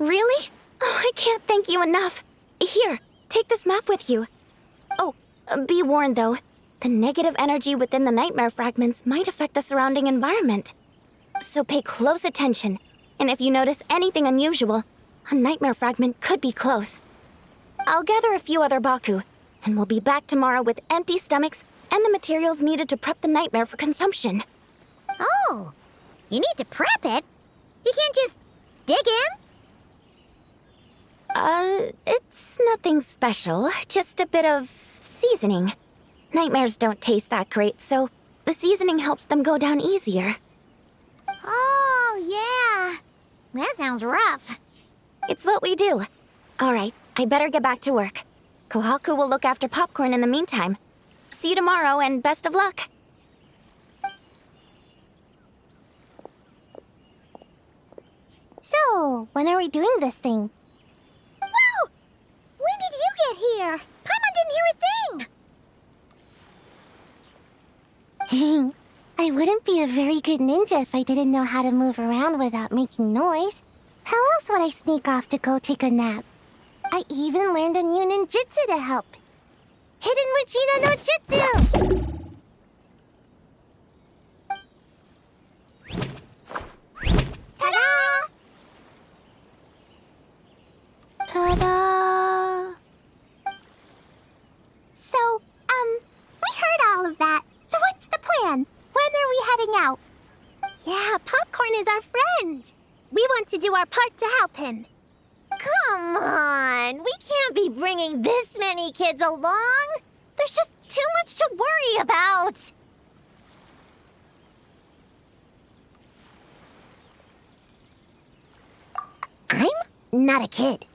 Really? Oh, I can't thank you enough. Here, take this map with you. Oh, be warned though. The negative energy within the nightmare fragments might affect the surrounding environment. So pay close attention, and if you notice anything unusual, a nightmare fragment could be close. I'll gather a few other Baku, and we'll be back tomorrow with empty stomachs and the materials needed to prep the nightmare for consumption. Oh, you need to prep it? You can't just dig in? It's nothing special, just a bit of seasoning. Nightmares don't taste that great, so the seasoning helps them go down easier. Oh, yeah. That sounds rough. It's what we do. All right, I better get back to work. Kohaku will look after Popcorn in the meantime. See you tomorrow, and best of luck. So, when are we doing this thing? Whoa! When did you get here? Paimon didn't hear a thing! I wouldn't be a very good ninja if I didn't know how to move around without making noise. How else would I sneak off to go take a nap? I even learned a new ninjutsu to help. Hidden Wujino no Jutsu! Ta-da! Ta-da! So, we heard all of that. So what's the plan? When are we heading out? Yeah, Popcorn is our friend. We want to do our part to help him. Come on, we can't be bringing this many kids along. There's just too much to worry about. I'm not a kid.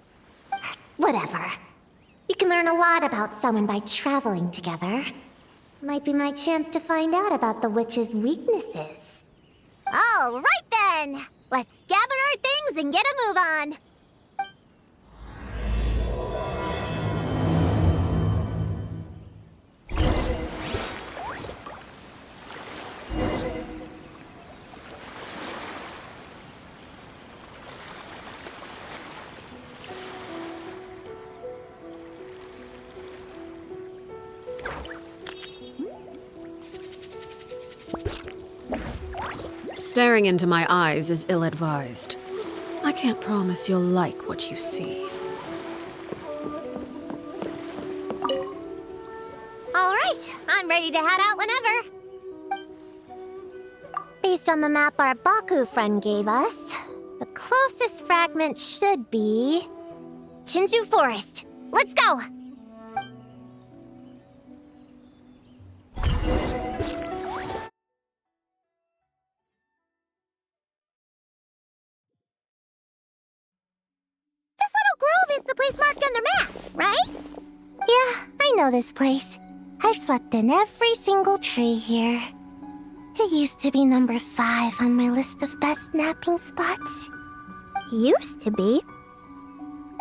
Whatever. You can learn a lot about someone by traveling together. Might be my chance to find out about the witch's weaknesses. All right then! Let's gather our things and get a move on! Staring into my eyes is ill-advised. I can't promise you'll like what you see. All right, I'm ready to head out whenever. Based on the map our Baku friend gave us, the closest fragment should be Chinju Forest. Let's go! This little grove is the place marked on the map, right? Yeah, I know this place. I've slept in every single tree here. It used to be number 5 on my list of best napping spots. Used to be?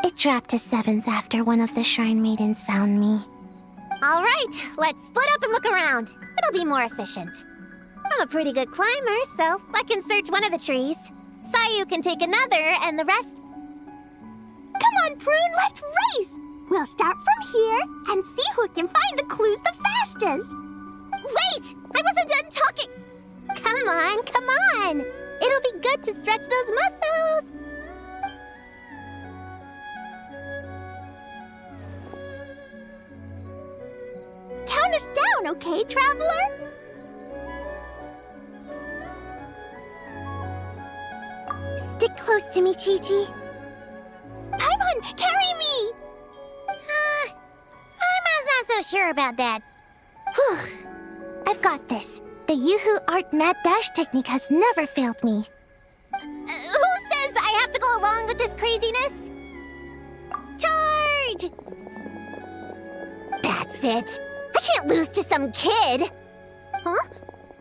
It dropped to 7th after one of the Shrine Maidens found me. All right, let's split up and look around. It'll be more efficient. I'm a pretty good climber, so I can search one of the trees. Sayu can take another, and the rest... Come on, Prune, let's race! We'll start from here and see who can find the clues the fastest. Wait! I wasn't done talking! Come on, come on! It'll be good to stretch those muscles! Count us down, okay, traveler? Stick close to me, Chi-Chi. Paimon, carry me! Paimon's not so sure about that. Whew. I've got this. The Yoo-Hoo Art Mad Dash technique has never failed me. Who says I have to go along with this craziness? Charge! That's it. I can't lose to some kid. Huh?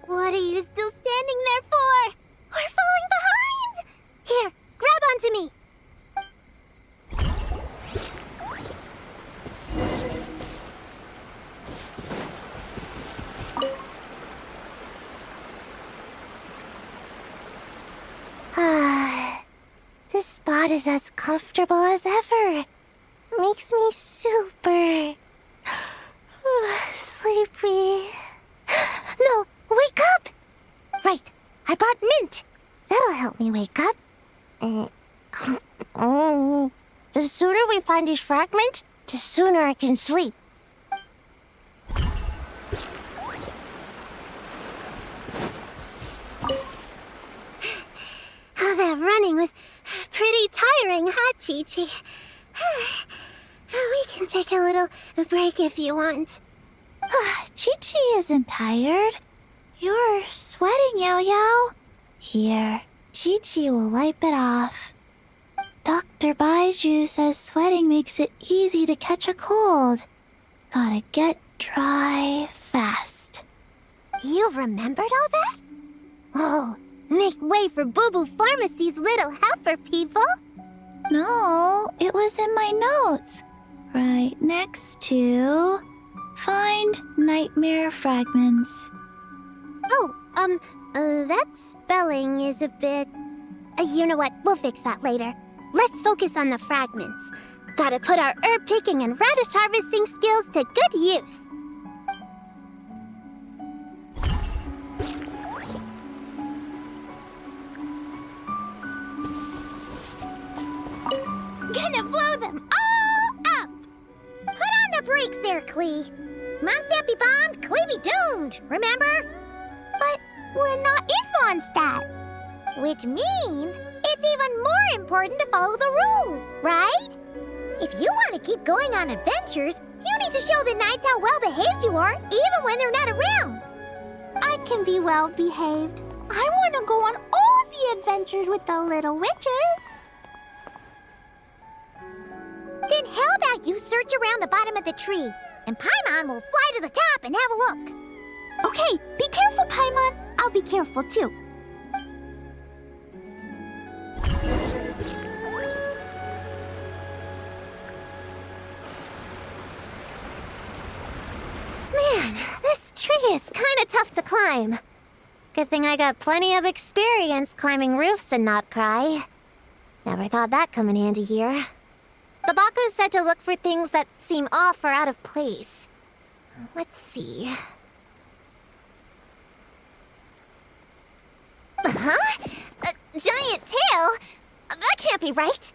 What are you still standing there for? We're falling behind! Here, grab onto me. This spot is as comfortable as ever. Makes me super sleepy. No, wake up! Right, I brought mint. That'll help me wake up. The sooner we find these fragments, the sooner I can sleep. Oh, that running was pretty tiring, huh, Chi-Chi? We can take a little break if you want. Chi-Chi isn't tired. You're sweating, Yao-Yao. Here, Chi-Chi will wipe it off. Dr. Baiju says sweating makes it easy to catch a cold. Gotta get dry fast. You remembered all that? Oh, make way for Boo Boo Pharmacy's little helper, people. No, it was in my notes. Right next to... Find nightmare fragments. Oh, that spelling is a bit... you know what? We'll fix that later. Let's focus on the fragments. Gotta put our herb picking and radish harvesting skills to good use. Gonna blow them all up! Put on the brakes there, Klee. Mondstadt be bombed, Klee be doomed, remember? But we're not in Mondstadt. Which means it's even more important to follow the rules, right? If you want to keep going on adventures, you need to show the knights how well-behaved you are, even when they're not around. I can be well-behaved. I want to go on all the adventures with the little witches. Then how about you search around the bottom of the tree, and Paimon will fly to the top and have a look. Okay, be careful, Paimon. I'll be careful, too. Man, this tree is kind of tough to climb. Good thing I got plenty of experience climbing roofs and not cry. Never thought that'd come in handy here. The Baku said to look for things that seem off or out of place. Let's see. Huh? A giant tail? That can't be right.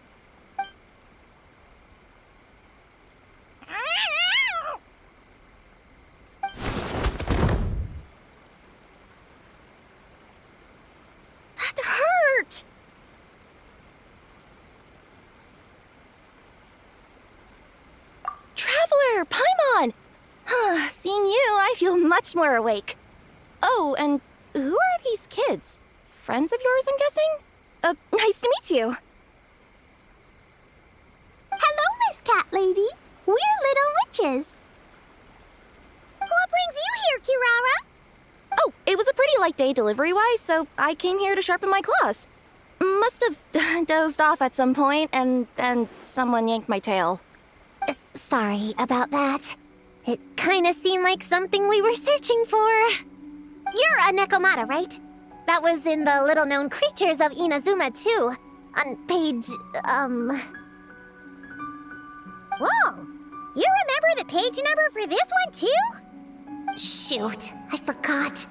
there, Paimon! Seeing you, I feel much more awake. Oh, and who are these kids? Friends of yours, I'm guessing? Nice to meet you. Hello, Miss Cat Lady. We're little witches. What brings you here, Kirara? Oh, it was a pretty light day delivery-wise, so I came here to sharpen my claws. Must have dozed off at some point, and then someone yanked my tail. Sorry about that. It kinda seemed like something we were searching for. You're a Nekomata, right? That was in the little-known creatures of Inazuma, too. On page, Whoa! You remember the page number for this one, too? Shoot, I forgot.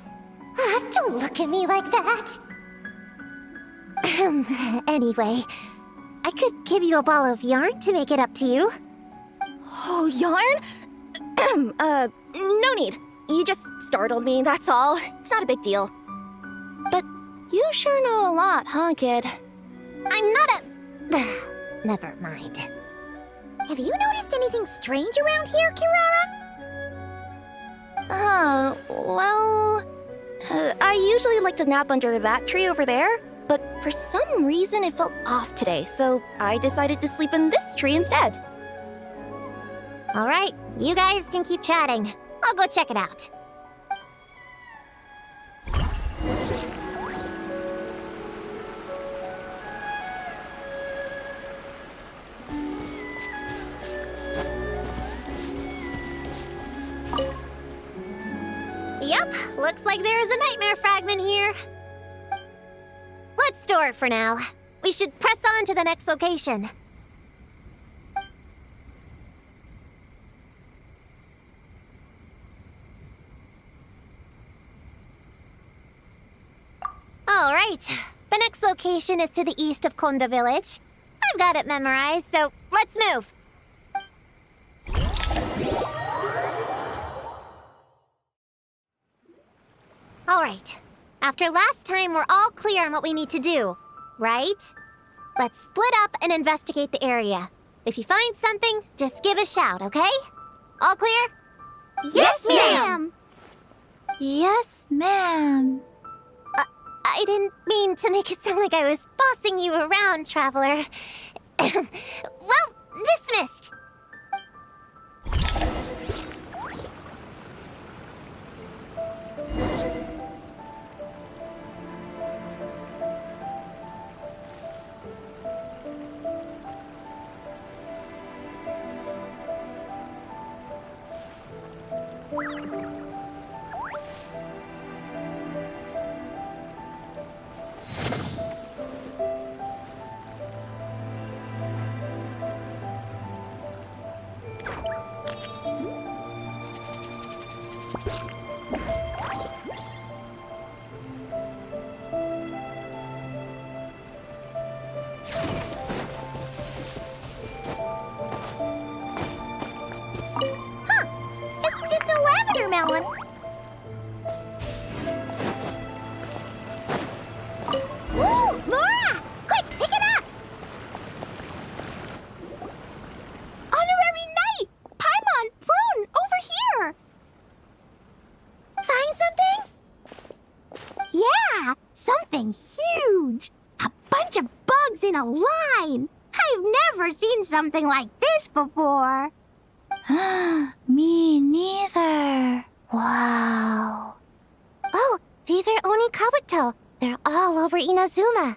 Don't look at me like that. Anyway, I could give you a ball of yarn to make it up to you. Oh, yarn? No need. You just startled me, that's all. It's not a big deal. But you sure know a lot, huh, kid? I'm not a... Never mind. Have you noticed anything strange around here, Kirara? Well... I usually like to nap under that tree over there, but for some reason it felt off today, so I decided to sleep in this tree instead. All right, you guys can keep chatting. I'll go check it out. Yep, looks like there's a nightmare fragment here. Let's store it for now. We should press on to the next location. All right, the next location is to the east of Konda Village. I've got it memorized, so let's move. All right, after last time, we're all clear on what we need to do, right? Let's split up and investigate the area. If you find something, just give a shout, okay? All clear? Yes, ma'am. Yes, ma'am. I didn't mean to make it sound like I was bossing you around, Traveler. Well, dismissed. It's just a lavender melon. Woo! Mora! Quick, pick it up! Honorary Knight! Paimon, Prune, over here! Find something? Yeah, something huge! A bunch of bugs in a line! I've never seen something like this before! Me neither. Wow. Oh, these are Oni Kabuto. They're all over Inazuma.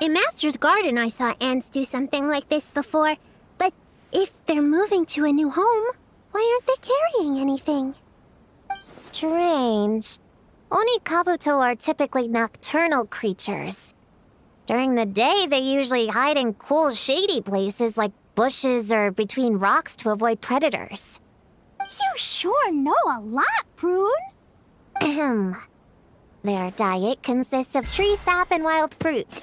In Master's Garden, I saw ants do something like this before. But if they're moving to a new home, why aren't they carrying anything? Strange. Oni Kabuto are typically nocturnal creatures. During the day, they usually hide in cool, shady places like bushes or between rocks to avoid predators. You sure know a lot, Prune. Ahem. Their diet consists of tree sap and wild fruit.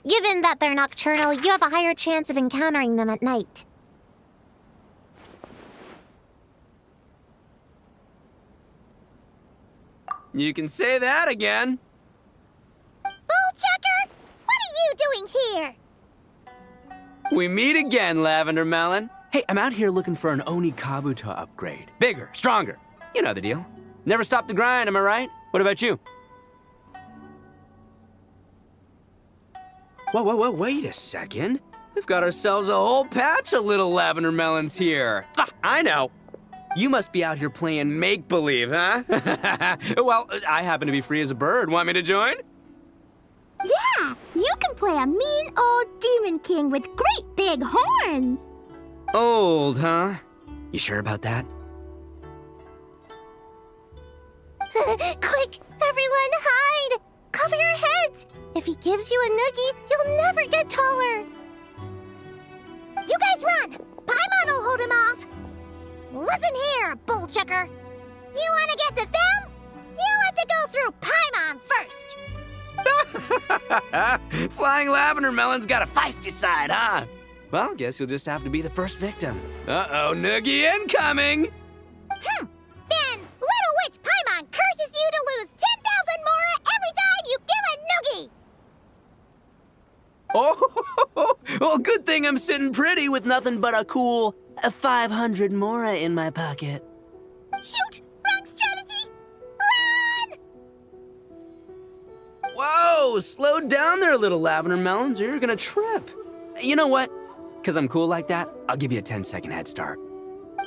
Given that they're nocturnal, you have a higher chance of encountering them at night. You can say that again. Bullchucker, what are you doing here? We meet again, Lavender Melon. Hey, I'm out here looking for an Oni Kabuto upgrade. Bigger, stronger. You know the deal. Never stop the grind, am I right? What about you? Whoa, wait a second. We've got ourselves a whole patch of little lavender melons here. Ah, I know. You must be out here playing make-believe, huh? Well, I happen to be free as a bird. Want me to join? Yeah, you can play a mean old demon king with great big horns. Old, huh? You sure about that? Quick, everyone hide! Cover your heads! If he gives you a noogie, you'll never get taller. You guys run! Paimon will hold him off. Listen here, bullchucker. You want to get to them? You have to go through Paimon first. Flying lavender melon's got a feisty side, huh? Well, guess you'll just have to be the first victim. Uh-oh, noogie incoming! Then Little Witch Paimon curses you to lose 10,000 mora every time you give a noogie. Oh, well, good thing I'm sitting pretty with nothing but a cool 500 mora in my pocket. Shoot! Wrong strategy! Run! Whoa, slow down there, little lavender melons, or you're gonna trip. You know what? Because I'm cool like that, I'll give you a 10-second head start.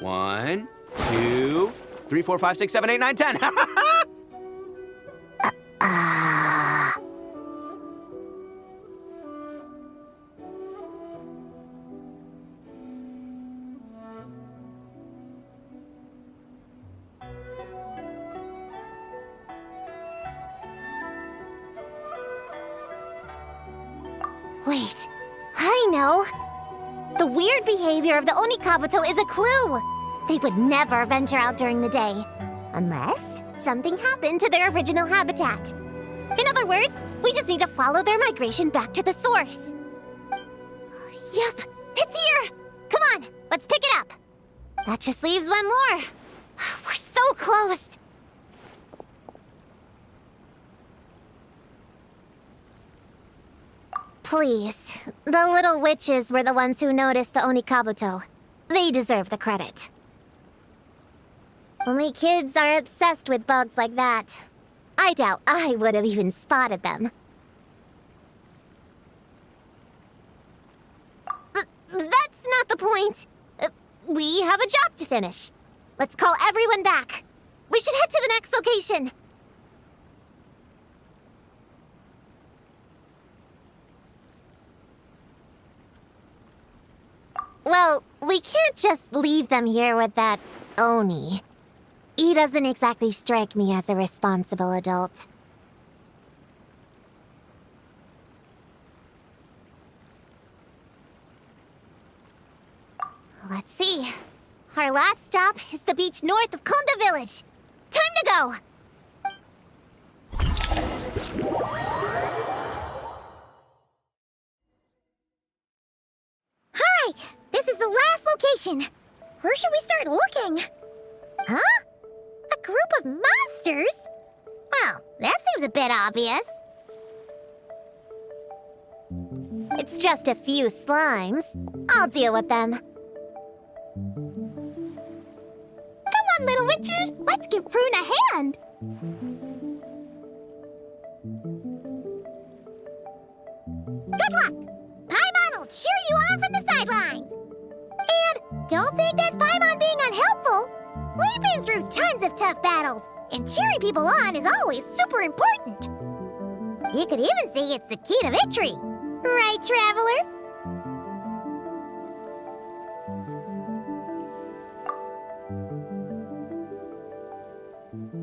1, 2, 3, 4, 5, 6, 7, 8, 9, 10. Wait, I know. The weird behavior of the Oni Kabuto is a clue. They would never venture out during the day, unless something happened to their original habitat. In other words, we just need to follow their migration back to the source. Yep, it's here! Come on, let's pick it up. That just leaves one more. We're so close. Please, the little witches were the ones who noticed the Oni Kabuto. They deserve the credit. Only kids are obsessed with bugs like that. I doubt I would have even spotted them. That's not the point. We have a job to finish. Let's call everyone back. We should head to the next location. Well, we can't just leave them here with that Oni. He doesn't exactly strike me as a responsible adult. Let's see. Our last stop is the beach north of Konda Village. Time to go! Alright, this is the last location. Where should we start looking? Huh? A group of monsters? Well, that seems a bit obvious. It's just a few slimes. I'll deal with them. Come on, little witches! Let's give Prune a hand! Good luck! Paimon will cheer you on from the sidelines! And don't think that's Paimon being unhelpful! We've been through tons of tough battles, and cheering people on is always super important. You could even say it's the key to victory. Right, Traveler?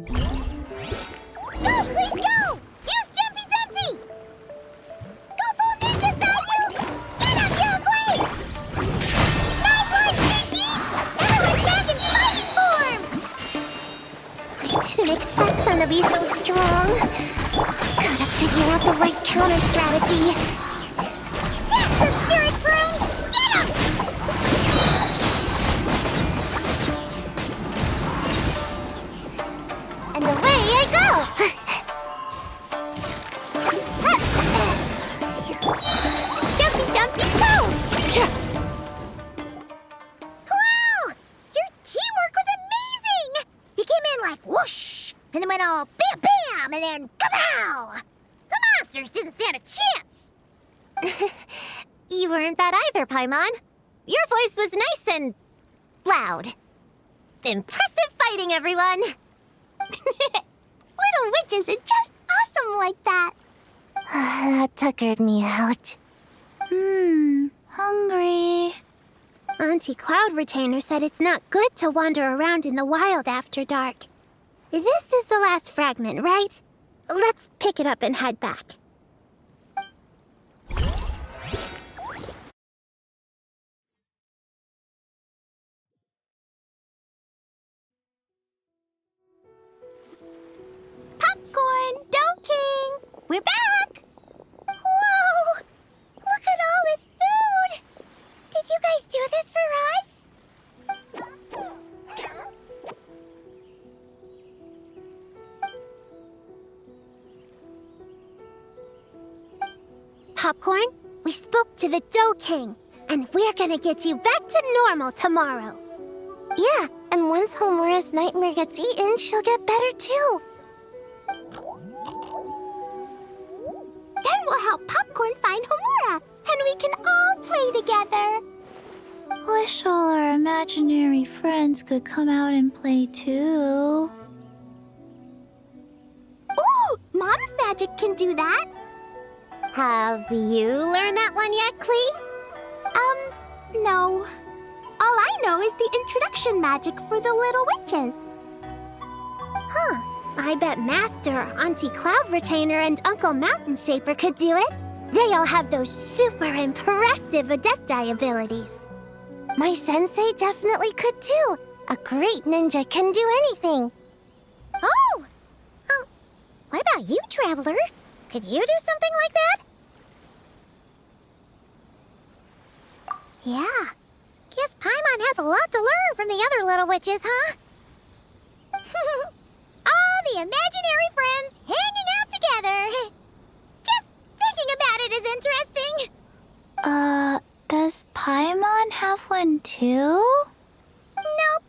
Go, Klee, go! Use Jumpy Dumpty! Go full ninja style, you! Get up, you Klee! Nice one, Gigi! Everyone back in fighting form! I didn't expect them to be so strong. Gotta figure out the right counter strategy. That's the spirit, Prune! Get him! And away I go! Jumpy, Dumpty, go! and it went all bam bam, and then kapow! The monsters didn't stand a chance! You weren't bad either, Paimon. Your voice was nice and loud. Impressive fighting, everyone! Little witches are just awesome like that. That tuckered me out. Hungry. Auntie Cloud Retainer said it's not good to wander around in the wild after dark. This is the last fragment, right? Let's pick it up and head back. Popcorn, Dough King! We're back! Whoa! Look at all this food! Did you guys do this for us? Popcorn, we spoke to the Dough King, and we're gonna get you back to normal tomorrow. Yeah, and once Homura's nightmare gets eaten, she'll get better too. Then we'll help Popcorn find Homura, and we can all play together. Wish all our imaginary friends could come out and play too. Ooh, Mom's magic can do that. Have you learned that one yet, Klee? No. All I know is the introduction magic for the little witches. Huh. I bet Master, Auntie Cloud Retainer, and Uncle Mountain Shaper could do it. They all have those super impressive Adepti abilities. My sensei definitely could too. A great ninja can do anything. Oh! What about you, Traveler? Could you do something like that? Yeah. Guess Paimon has a lot to learn from the other little witches, huh? All the imaginary friends hanging out together. Just thinking about it is interesting. Does Paimon have one too? Nope.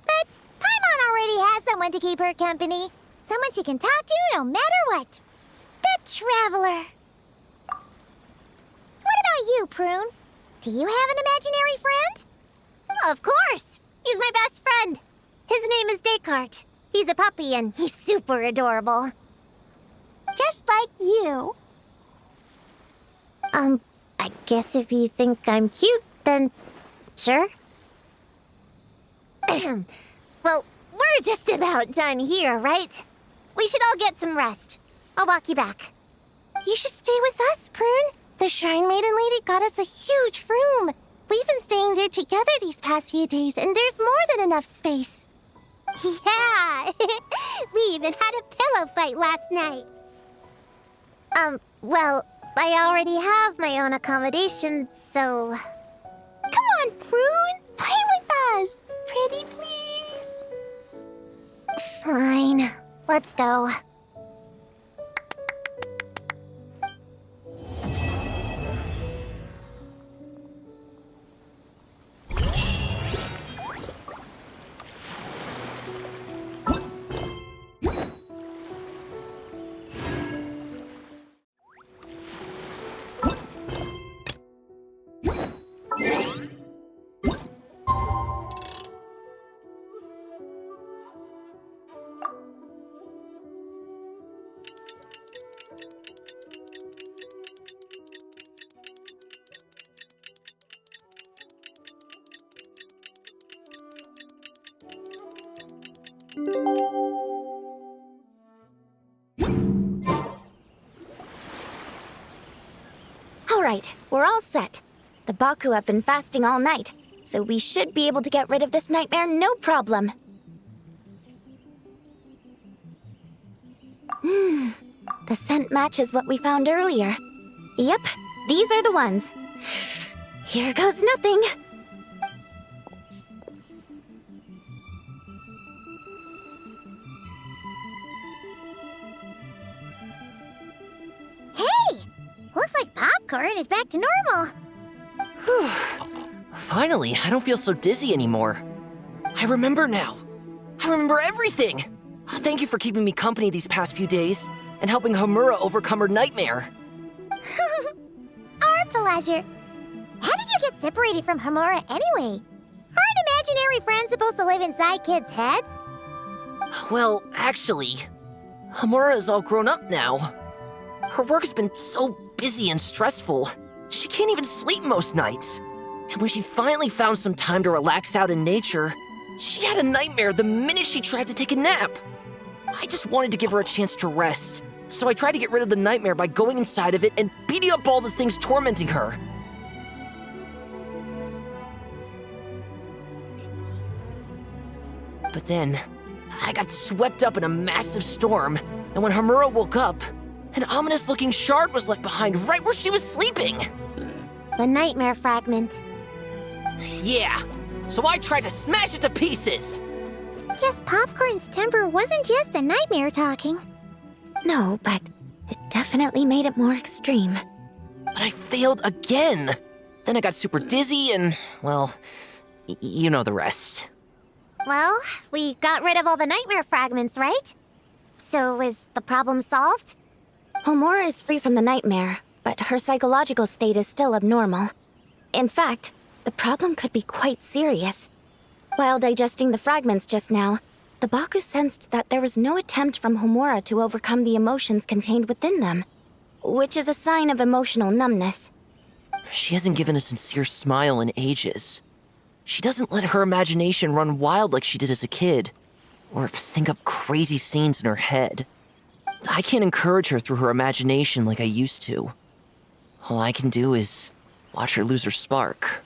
But Paimon already has someone to keep her company. Someone she can talk to no matter what. The Traveler. What about you, Prune? Do you have an imaginary friend? Of course. He's my best friend. His name is Descartes. He's a puppy and he's super adorable. Just like you. I guess if you think I'm cute, then sure. Well, we're just about done here, right? We should all get some rest. I'll walk you back. You should stay with us, Prune. The Shrine Maiden Lady got us a huge room. We've been staying there together these past few days, and there's more than enough space. Yeah, we even had a pillow fight last night. Well, I already have my own accommodation, so... Come on, Prune! Play with us! Pretty please! Fine. Let's go. All right, we're all set. The Baku have been fasting all night, so we should be able to get rid of this nightmare no problem. The scent matches what we found earlier. Yep, these are the ones. Here goes nothing. Hey! Looks like Popcorn is back to normal. Whew. Finally, I don't feel so dizzy anymore. I remember now. I remember everything. Thank you for keeping me company these past few days and helping Homura overcome her nightmare. Our pleasure. How did you get separated from Homura anyway? Aren't imaginary friends supposed to live inside kids' heads? Well, actually, Homura is all grown up now. Her work's been so busy and stressful, she can't even sleep most nights. And when she finally found some time to relax out in nature, she had a nightmare the minute she tried to take a nap. I just wanted to give her a chance to rest, so I tried to get rid of the nightmare by going inside of it and beating up all the things tormenting her. But then, I got swept up in a massive storm, and when Homura woke up, an ominous-looking shard was left behind right where she was sleeping. The nightmare fragment. Yeah, so I tried to smash it to pieces. Guess Popcorn's temper wasn't just the nightmare talking. No, but it definitely made it more extreme. But I failed again. Then I got super dizzy and, well, you know the rest. Well, we got rid of all the nightmare fragments, right? So is the problem solved? Homura is free from the nightmare, but her psychological state is still abnormal. In fact, the problem could be quite serious. While digesting the fragments just now, the Baku sensed that there was no attempt from Homura to overcome the emotions contained within them, which is a sign of emotional numbness. She hasn't given a sincere smile in ages. She doesn't let her imagination run wild like she did as a kid, or think up crazy scenes in her head. I can't encourage her through her imagination like I used to. All I can do is watch her lose her spark.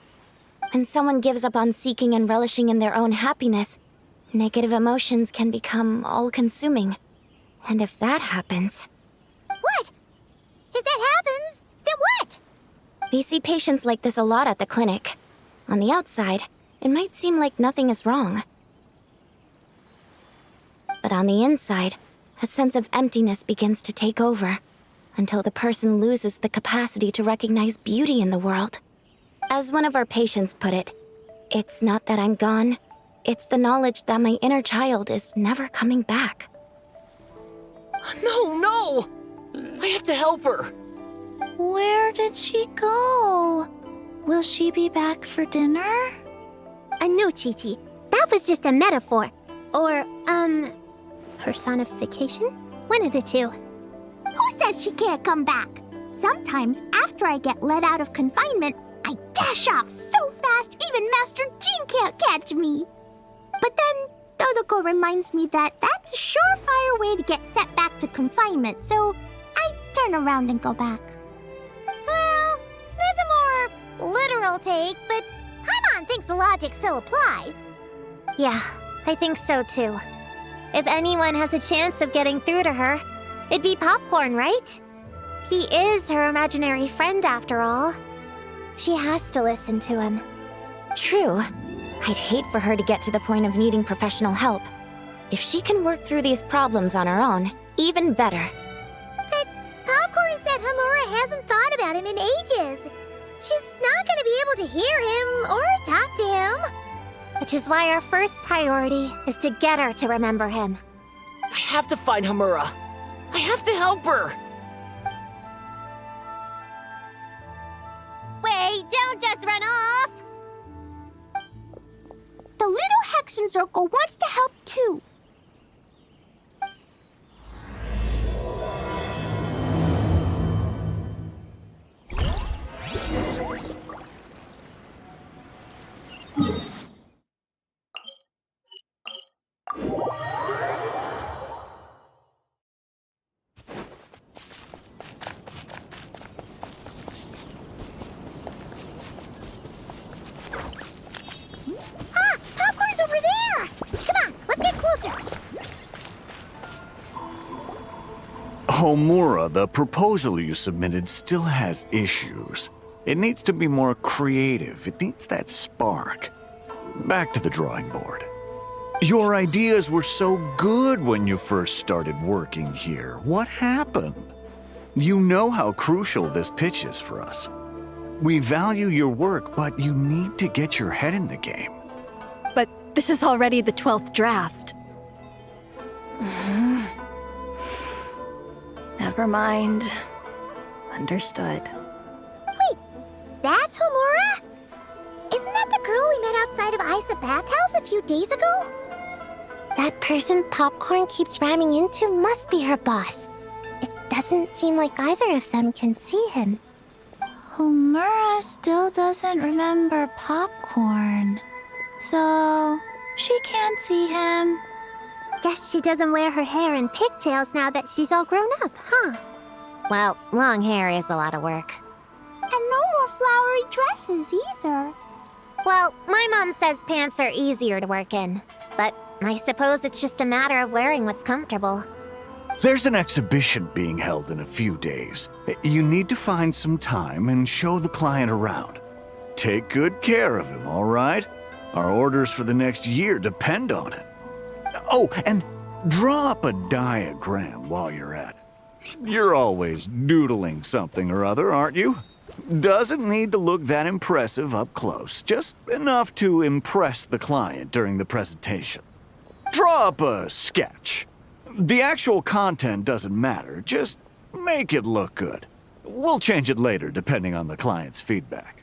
When someone gives up on seeking and relishing in their own happiness, negative emotions can become all-consuming. And if that happens... What? If that happens, then what? We see patients like this a lot at the clinic. On the outside, it might seem like nothing is wrong. But on the inside, a sense of emptiness begins to take over, until the person loses the capacity to recognize beauty in the world. As one of our patients put it, it's not that I'm gone, it's the knowledge that my inner child is never coming back. No! I have to help her! Where did she go? Will she be back for dinner? No, Chi-Chi. That was just a metaphor. Or, personification? One of the two. Who says she can't come back? Sometimes, after I get let out of confinement, I dash off so fast even Master Jean can't catch me. But then, Dodoko reminds me that that's a surefire way to get set back to confinement, so I turn around and go back. Well, there's a more literal take, but Paimon thinks the logic still applies. Yeah, I think so too. If anyone has a chance of getting through to her, it'd be Popcorn, right? He is her imaginary friend after all. She has to listen to him. True. I'd hate for her to get to the point of needing professional help. If she can work through these problems on her own, even better. But Popcorn said Homura hasn't thought about him in ages. She's not going to be able to hear him or talk to him. Which is why our first priority is to get her to remember him. I have to find Homura. I have to help her! Wait, don't just run off! The little Hexen Circle wants to help too. Popcorn's over there! Come on, let's get closer! Homura, the proposal you submitted still has issues. It needs to be more creative. It needs that spark. Back to the drawing board. Your ideas were so good when you first started working here. What happened? You know how crucial this pitch is for us. We value your work, but you need to get your head in the game. But this is already the 12th draft. Never mind. Understood. Wait, that's Homura? Isn't that the girl we met outside of Isa Bathhouse a few days ago? That person Popcorn keeps ramming into must be her boss. It doesn't seem like either of them can see him. Homura still doesn't remember Popcorn. So, she can't see him. Guess she doesn't wear her hair in pigtails now that she's all grown up, huh? Well, long hair is a lot of work. And no more flowery dresses either. Well, my mom says pants are easier to work in. But I suppose it's just a matter of wearing what's comfortable. There's an exhibition being held in a few days. You need to find some time and show the client around. Take good care of him, all right? Our orders for the next year depend on it. Oh, and draw up a diagram while you're at it. You're always doodling something or other, aren't you? Doesn't need to look that impressive up close, just enough to impress the client during the presentation. Draw up a sketch. The actual content doesn't matter, just make it look good. We'll change it later depending on the client's feedback.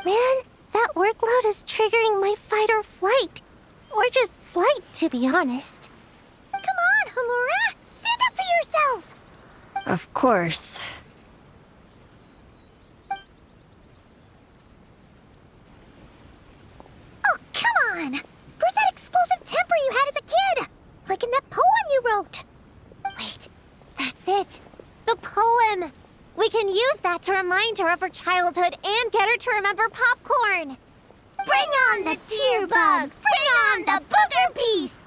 Man, that workload is triggering my fight or flight. Or just flight, to be honest. Come on, Homura! Stand up for yourself! Of course. Oh, come on! Where's that explosive temper you had as a kid? Like in that poem you wrote. Wait, that's it. The poem! We can use that to remind her of her childhood and get her to remember Popcorn. Bring on the tear bugs! Bring on the booger beasts!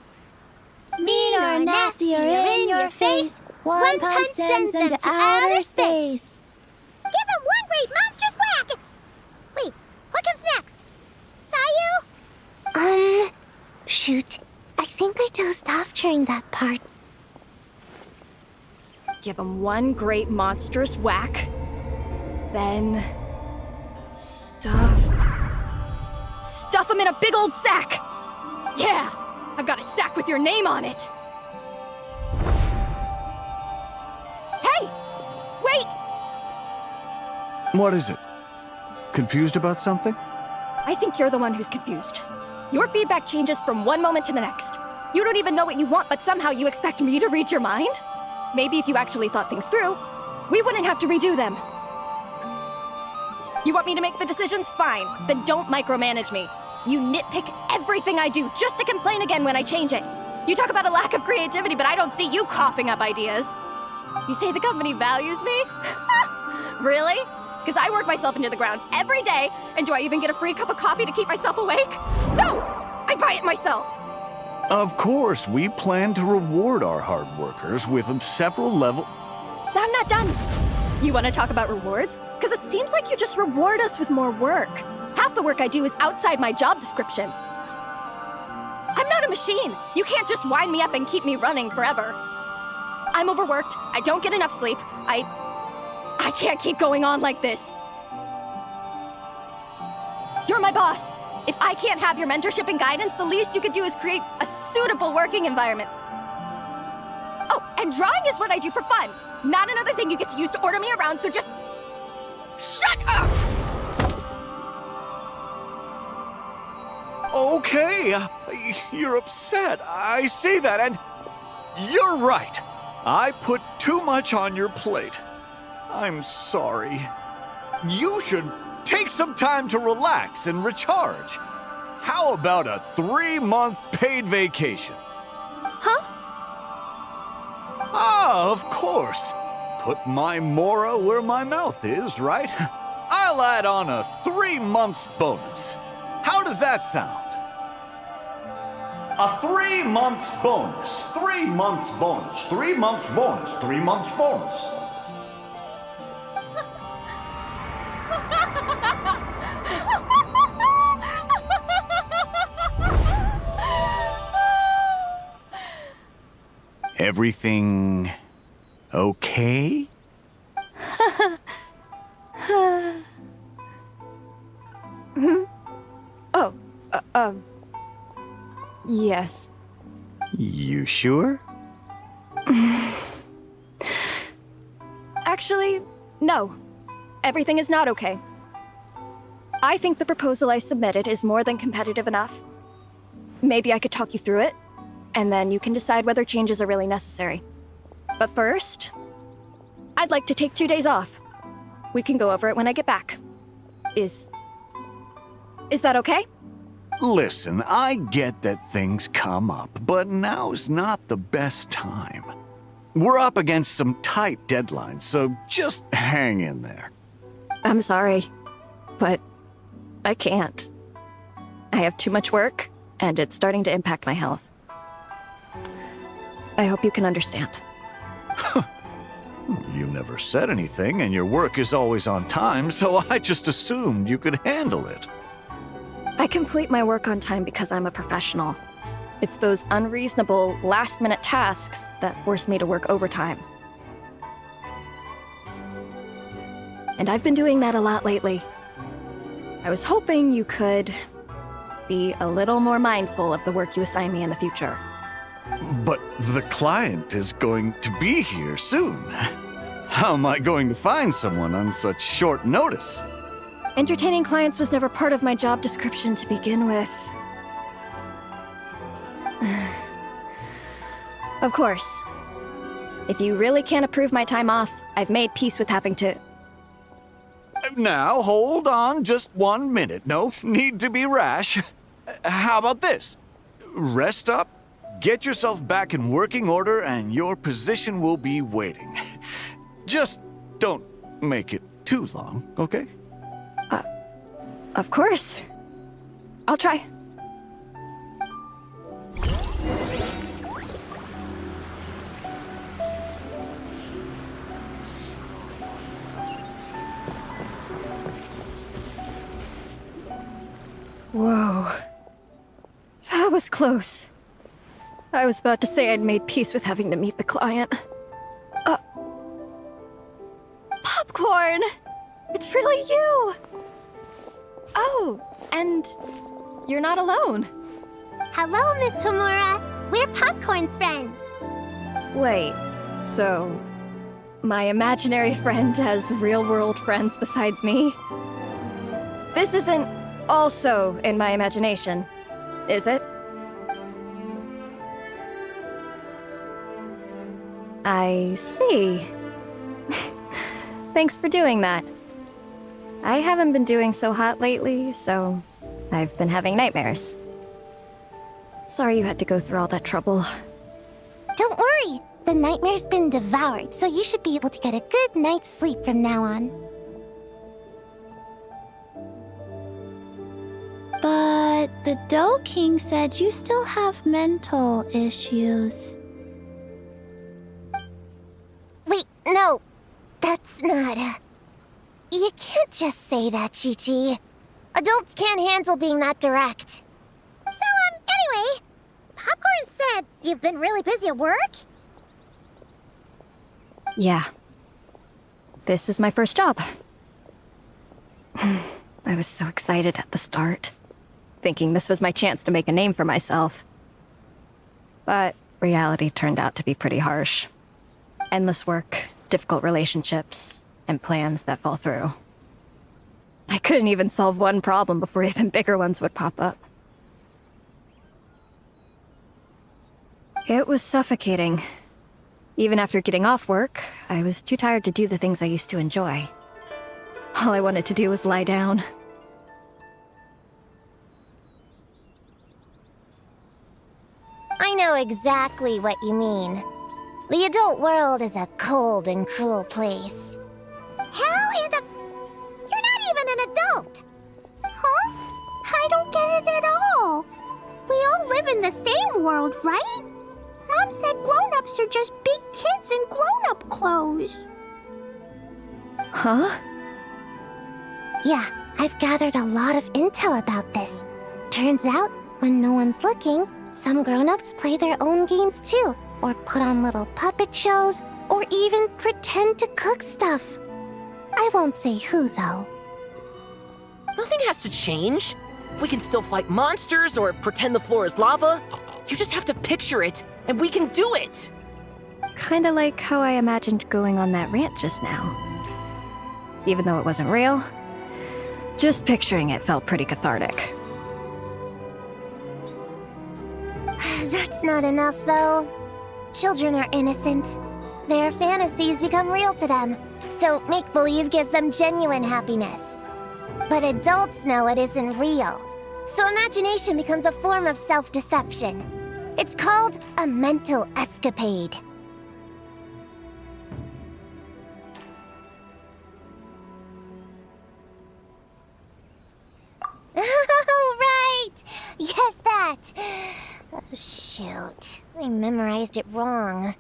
Mean or nasty or in your face, one punch sends them to outer space. Give them one great monstrous whack! Wait, what comes next? Sayu? Shoot. I think I dozed off during that part. Give him one great monstrous whack. Then... Stuff him in a big old sack! Yeah! I've got a sack with your name on it! Hey! Wait! What is it? Confused about something? I think you're the one who's confused. Your feedback changes from one moment to the next. You don't even know what you want, but somehow you expect me to read your mind? Maybe if you actually thought things through, we wouldn't have to redo them. You want me to make the decisions? Fine. Then don't micromanage me. You nitpick everything I do just to complain again when I change it. You talk about a lack of creativity, but I don't see you coughing up ideas. You say the company values me? Really? Because I work myself into the ground every day, and do I even get a free cup of coffee to keep myself awake? No! I buy it myself! Of course, we plan to reward our hard workers with several levels. I'm not done. You want to talk about rewards? Because it seems like you just reward us with more work. Half the work I do is outside my job description. I'm not a machine. You can't just wind me up and keep me running forever. I'm overworked. I don't get enough sleep. I can't keep going on like this. You're my boss. If I can't have your mentorship and guidance, the least you could do is create a suitable working environment. Oh, and drawing is what I do for fun. Not another thing you get to use to order me around, so just... shut up! Okay, you're upset. I see that, and you're right. I put too much on your plate. I'm sorry. You should take some time to relax and recharge. How about a 3-month paid vacation? Huh? Ah, of course. Put my Mora where my mouth is, right? I'll add on a 3 months bonus. How does that sound? A 3 months bonus. 3 months bonus. 3 months bonus. 3 months bonus. Everything okay? Yes. You sure? Actually, no. Everything is not okay. I think the proposal I submitted is more than competitive enough. Maybe I could talk you through it, and then you can decide whether changes are really necessary. But first, I'd like to take 2 days off. We can go over it when I get back. Is that okay? Listen, I get that things come up, but now's not the best time. We're up against some tight deadlines, so just hang in there. I'm sorry, but I can't. I have too much work, and it's starting to impact my health. I hope you can understand. You never said anything, and your work is always on time, so I just assumed you could handle it. I complete my work on time because I'm a professional. It's those unreasonable, last-minute tasks that force me to work overtime. And I've been doing that a lot lately. I was hoping you could be a little more mindful of the work you assign me in the future. But the client is going to be here soon. How am I going to find someone on such short notice? Entertaining clients was never part of my job description to begin with. Of course. If you really can't approve my time off, I've made peace with having to... Now, hold on just 1 minute. No need to be rash. How about this? Rest up, get yourself back in working order, and your position will be waiting. Just don't make it too long, okay? Of course. I'll try. Whoa. That was close. I was about to say I'd made peace with having to meet the client. Popcorn! It's really you! Oh, and you're not alone. Hello, Miss Homura. We're Popcorn's friends. Wait, so my imaginary friend has real-world friends besides me? This isn't also in my imagination, is it? I see. Thanks for doing that. I haven't been doing so hot lately, so I've been having nightmares. Sorry you had to go through all that trouble. Don't worry. The nightmare's been devoured, so you should be able to get a good night's sleep from now on. But the Dough King said you still have mental issues. Wait, no. That's not... You can't just say that, Chi-Chi. Adults can't handle being that direct. So, anyway, Popcorn said you've been really busy at work? Yeah. This is my first job. I was so excited at the start, thinking this was my chance to make a name for myself. But reality turned out to be pretty harsh. Endless work, difficult relationships, and plans that fall through. I couldn't even solve one problem before even bigger ones would pop up. It was suffocating. Even after getting off work, I was too tired to do the things I used to enjoy. All I wanted to do was lie down. I know exactly what you mean. The adult world is a cold and cruel place. How in the... You're not even an adult! Huh? I don't get it at all. We all live in the same world, right? Mom said grown-ups are just big kids in grown-up clothes. Huh? Yeah, I've gathered a lot of intel about this. Turns out, when no one's looking, some grown-ups play their own games too, or put on little puppet shows, or even pretend to cook stuff. I won't say who, though. Nothing has to change. We can still fight monsters or pretend the floor is lava. You just have to picture it, and we can do it. kinda like how I imagined going on that rant just now. Even though it wasn't real, just picturing it felt pretty cathartic. That's not enough, though. Children are innocent. Their fantasies become real to them, so make-believe gives them genuine happiness. But adults know it isn't real, so imagination becomes a form of self-deception. It's called a mental escapade. Oh, right! Yes, that! Oh, shoot. I memorized it wrong.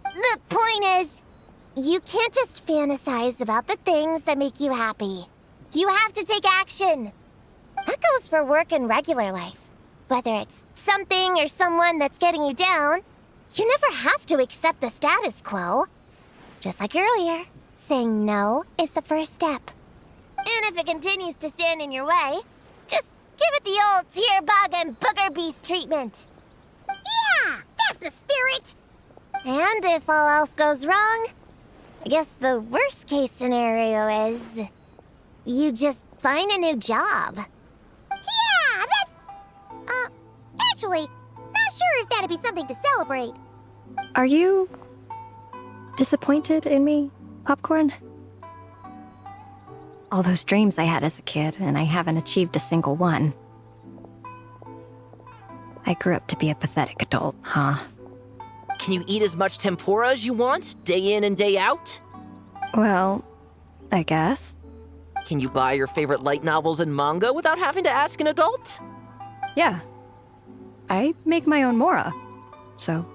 The point is, you can't just fantasize about the things that make you happy. You have to take action. That goes for work and regular life. Whether it's something or someone that's getting you down, you never have to accept the status quo. Just like earlier, saying no is the first step. And if it continues to stand in your way, just give it the old tear bug and booger beast treatment. Yeah, that's the spirit. And if all else goes wrong, I guess the worst case scenario is you just find a new job. Yeah, that's... actually, not sure if that'd be something to celebrate. Are you disappointed in me, Popcorn? All those dreams I had as a kid, and I haven't achieved a single one. I grew up to be a pathetic adult, huh? Can you eat as much tempura as you want, day in and day out? Well, I guess. Can you buy your favorite light novels and manga without having to ask an adult? Yeah. I make my own mora, so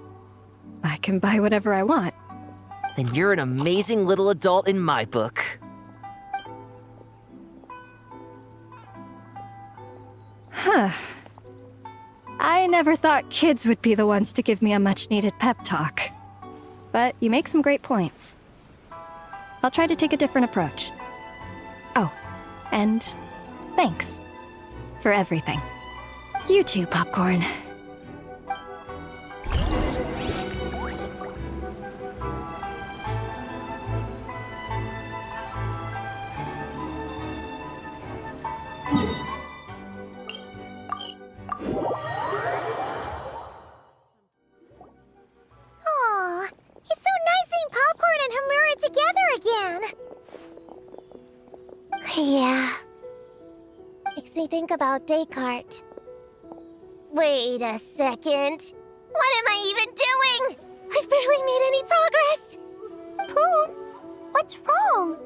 I can buy whatever I want. Then you're an amazing little adult in my book. Huh. I never thought kids would be the ones to give me a much-needed pep talk. But you make some great points. I'll try to take a different approach. Oh, and thanks for everything. You too, Popcorn. Aw, it's so nice seeing Popcorn and Hamura together again. Yeah. Makes me think about Descartes. Wait a second. What am I even doing? I've barely made any progress. Prune, what's wrong?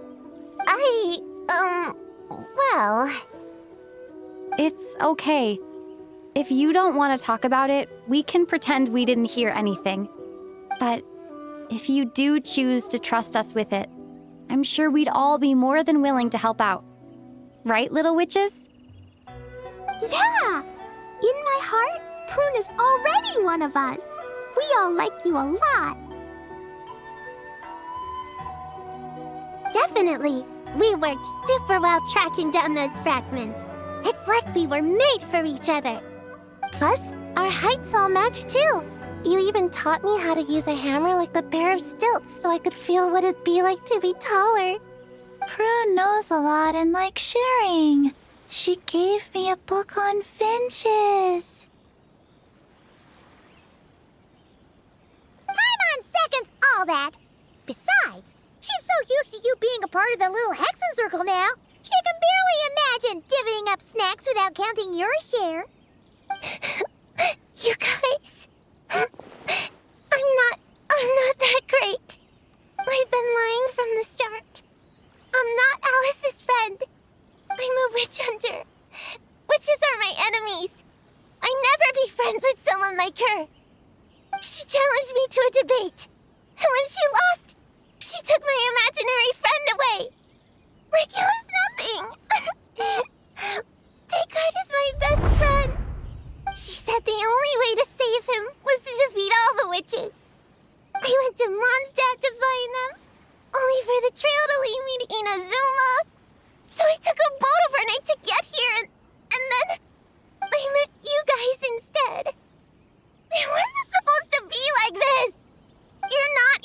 Well... It's okay. If you don't want to talk about it, we can pretend we didn't hear anything. But if you do choose to trust us with it, I'm sure we'd all be more than willing to help out. Right, little witches? Yeah! In my heart, Prune is already one of us. We all like you a lot. Definitely. We worked super well tracking down those fragments. It's like we were made for each other. Plus, our heights all match too. You even taught me how to use a hammer like the Bear of Stilts so I could feel what it'd be like to be taller. Prune knows a lot and likes sharing. She gave me a book on finches. Time on seconds, all that. Besides, she's so used to you being a part of the little Hexen Circle now, she can barely imagine divvying up snacks without counting your share. You guys, I'm not that great. I've been lying from the start. I'm not Alice's friend. I'm a witch hunter. Witches are my enemies. I'd never be friends with someone like her. She challenged me to a debate. And when she lost, she took my imaginary friend away. Like it was nothing. Descartes is my best friend. She said the only way to save him was to defeat all the witches. I went to Mondstadt to find them, only for the trail to lead me to Inazuma. So I took a boat overnight to get here, and then I met you guys instead. It wasn't supposed to be like this. You're not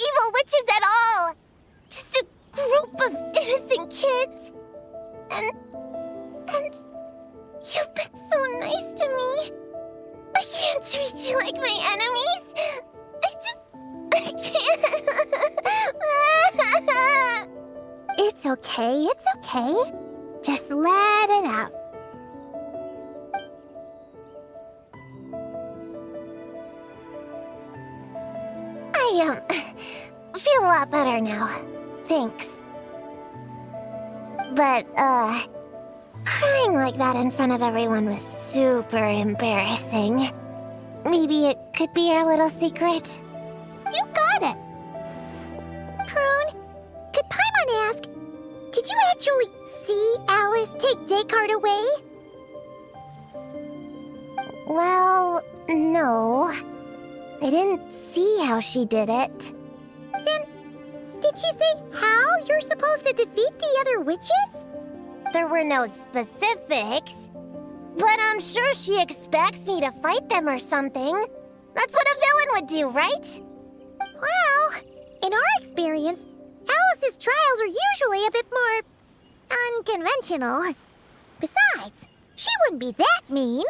okay, it's okay. Just let it out. I, feel a lot better now. Thanks. But, crying like that in front of everyone was super embarrassing. Maybe it could be our little secret? You got it! Prune, could Paimon ask, did you actually see Alice take Descartes away? Well, no. I didn't see how she did it. Then, did she say how you're supposed to defeat the other witches? There were no specifics. But I'm sure she expects me to fight them or something. That's what a villain would do, right? Well, in our experience, Alice's trials are usually a bit more unconventional. Besides, she wouldn't be that mean.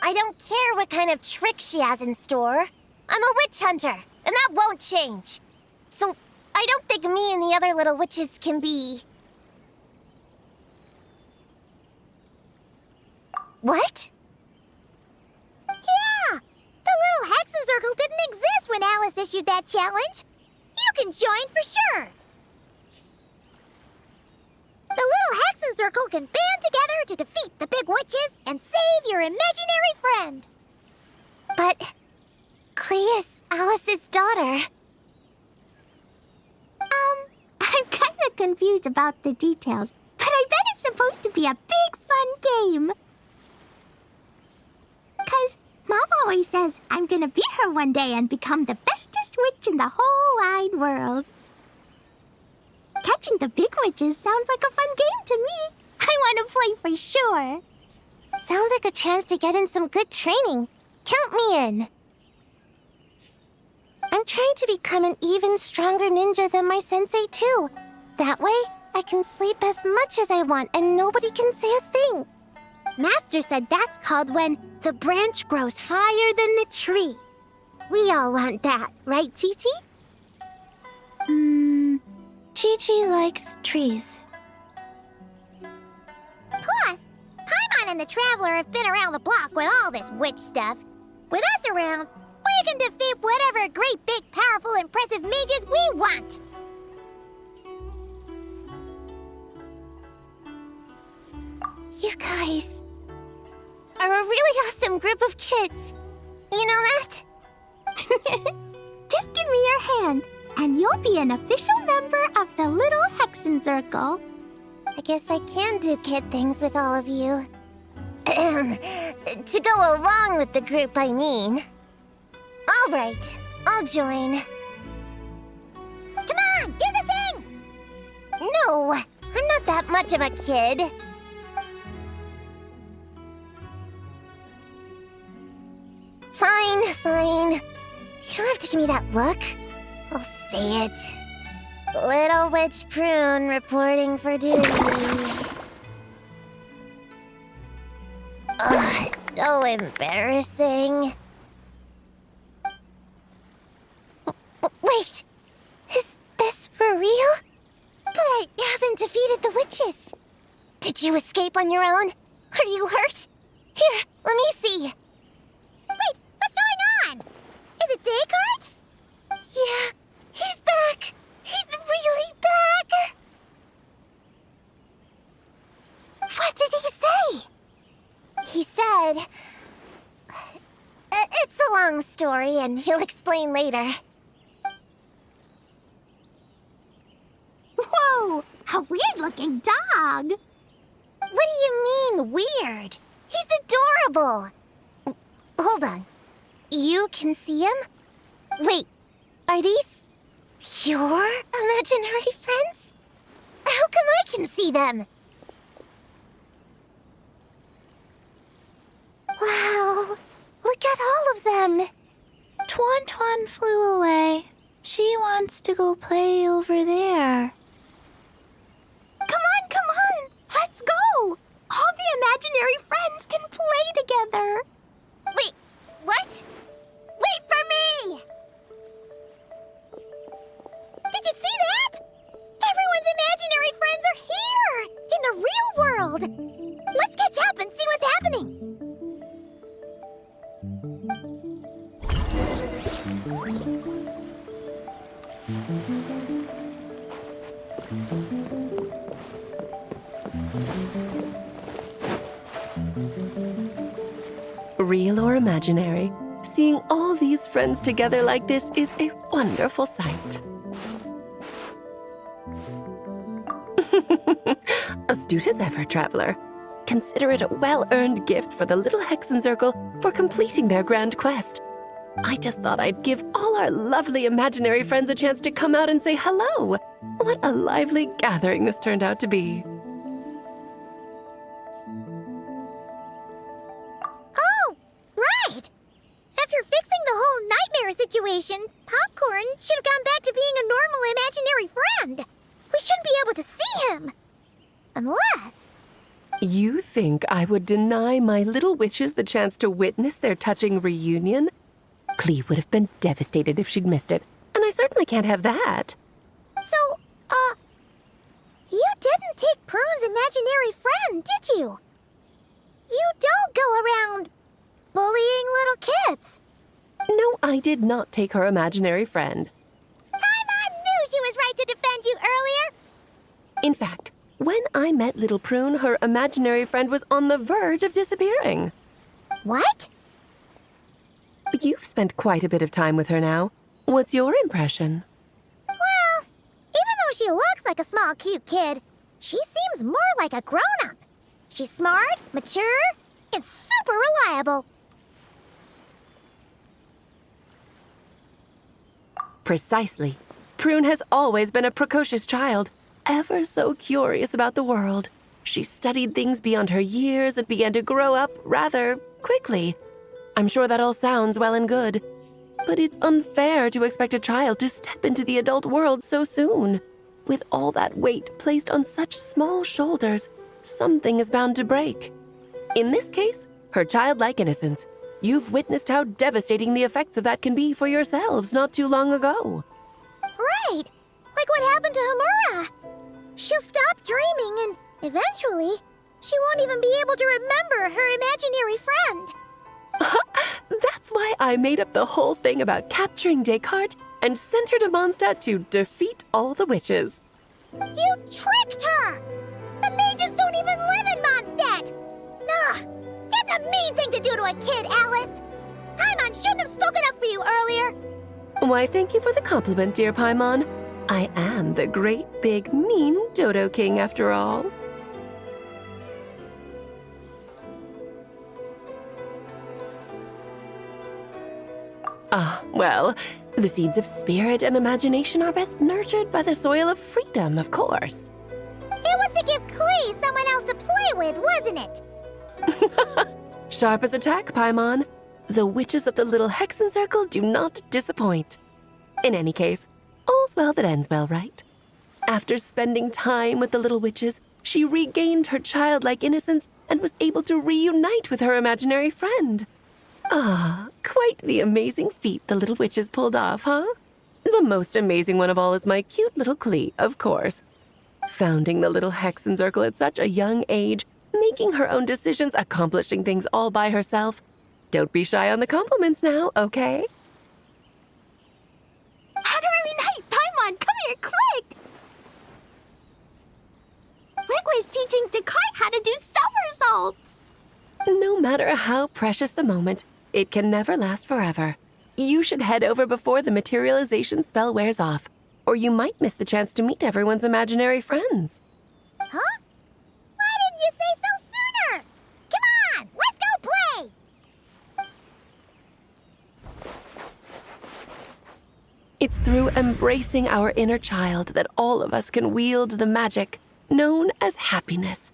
I don't care what kind of trick she has in store. I'm a witch hunter, and that won't change. So, I don't think me and the other little witches can be... What? Yeah! The little Hexen Circle didn't exist when Alice issued that challenge. You can join for sure. The little Hexen Circle can band together to defeat the big witches and save your imaginary friend. But Klee is Alice's daughter. I'm kind of confused about the details, but I bet it's supposed to be a big fun game. 'Cause Mom always says I'm gonna beat her one day and become the bestest witch in the whole wide world. Catching the big witches sounds like a fun game to me. I want to play for sure. Sounds like a chance to get in some good training. Count me in. I'm trying to become an even stronger ninja than my sensei, too. That way, I can sleep as much as I want and nobody can say a thing. Master said that's called when the branch grows higher than the tree. We all want that, right, Chi-Chi? Chi-Chi likes trees. Plus, Paimon and the Traveler have been around the block with all this witch stuff. With us around, we can defeat whatever great, big, powerful, impressive mages we want. You guys are a really awesome group of kids. You know that? Just give me your hand, and you'll be an official member of the Little Hexen Circle. I guess I can do kid things with all of you. To go along with the group, I mean. All right, I'll join. Come on, do the thing! No, I'm not that much of a kid. Fine. You don't have to give me that look. I'll say it. Little Witch Prune reporting for duty. Ugh, so embarrassing. Wait, is this for real? But I haven't defeated the witches. Did you escape on your own? Are you hurt? Here, let me see. Wait, what's going on? Is it Descartes? Yeah, he's back. He's really back. What did he say? He said... it's a long story, and he'll explain later. Whoa! A weird-looking dog! What do you mean, weird? He's adorable! Hold on. You can see him? Wait, are these your imaginary friends? How come I can see them? Wow, look at all of them! Tuan flew away. She wants to go play over there. Come on! Let's go! All the imaginary friends can play together! Wait, what? Wait for me! Did you see that? Everyone's imaginary friends Real or imaginary, seeing all these friends together like this is a wonderful sight. Astute as ever, traveler. Consider it a well-earned gift for the little Hexen Circle for completing their grand quest. I just thought I'd give all our lovely imaginary friends a chance to come out and say hello. What a lively gathering this turned out to be. Oh, right! After fixing the whole nightmare situation, Popcorn should have gone back to being a normal imaginary friend. We shouldn't be able to see him. Unless... You think I would deny my little witches the chance to witness their touching reunion? Klee would have been devastated if she'd missed it, and I certainly can't have that. So, you didn't take Prune's imaginary friend, did you? You don't go around bullying little kids. No, I did not take her imaginary friend. Paimon knew she was right to defend you earlier. In fact, when I met little Prune, her imaginary friend was on the verge of disappearing. What? You've spent quite a bit of time with her now. What's your impression? Well, even though she looks like a small, cute kid, she seems more like a grown-up. She's smart, mature, and super reliable. Precisely. Prune has always been a precocious child, ever so curious about the world. She studied things beyond her years and began to grow up rather quickly. I'm sure that all sounds well and good, but it's unfair to expect a child to step into the adult world so soon. With all that weight placed on such small shoulders, something is bound to break. In this case, her childlike innocence. You've witnessed how devastating the effects of that can be for yourselves not too long ago. Right, like what happened to Hamura. She'll stop dreaming and eventually, she won't even be able to remember her imaginary friend. That's why I made up the whole thing about capturing Descartes and sent her to Mondstadt to defeat all the witches. You tricked her! The mages don't even live in Mondstadt! Ugh, it's a mean thing to do to a kid, Alice! Paimon shouldn't have spoken up for you earlier! Why, thank you for the compliment, dear Paimon. I am the great, big, mean Dodo King, after all. Well, the seeds of spirit and imagination are best nurtured by the soil of freedom, of course. It was to give Klee someone else to play with, wasn't it? Sharp as a tack, Paimon. The witches of the Little Hexen Circle do not disappoint. In any case, all's well that ends well, right? After spending time with the little witches, she regained her childlike innocence and was able to reunite with her imaginary friend. Quite the amazing feat the little witches pulled off, huh? The most amazing one of all is my cute little Klee, of course. Founding the Little Hexen Circle at such a young age, making her own decisions, accomplishing things all by herself. Don't be shy on the compliments now, okay? How to reunite! Paimon, come here, quick! Liquid's teaching Descartes how to do somersaults! No matter how precious the moment, it can never last forever. You should head over before the materialization spell wears off, or you might miss the chance to meet everyone's imaginary friends. Huh? Why didn't you say so sooner? Come on, let's go play! It's through embracing our inner child that all of us can wield the magic known as happiness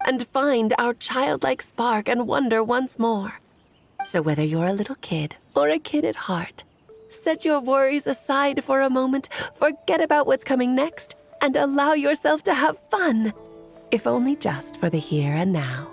and find our childlike spark and wonder once more. So whether you're a little kid or a kid at heart, set your worries aside for a moment, forget about what's coming next, and allow yourself to have fun, if only just for the here and now.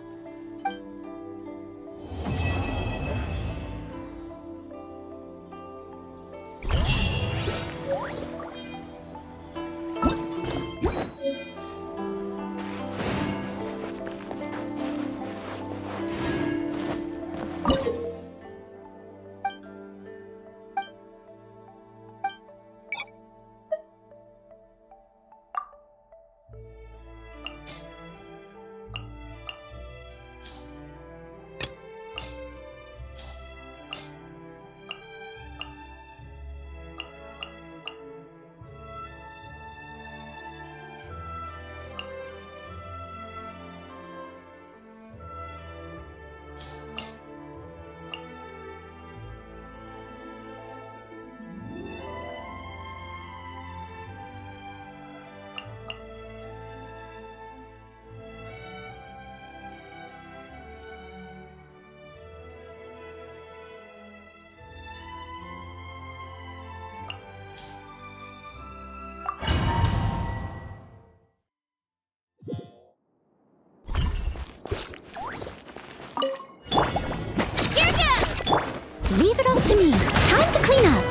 clean up.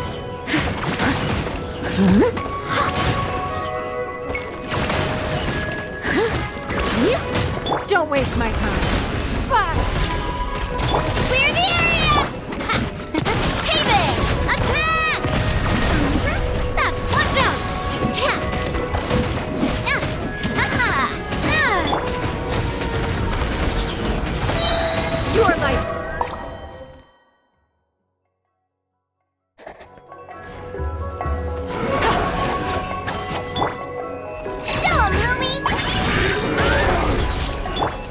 Don't waste my time. Clear the area! Hey there! Attack! That's watch out! Attack! Your life.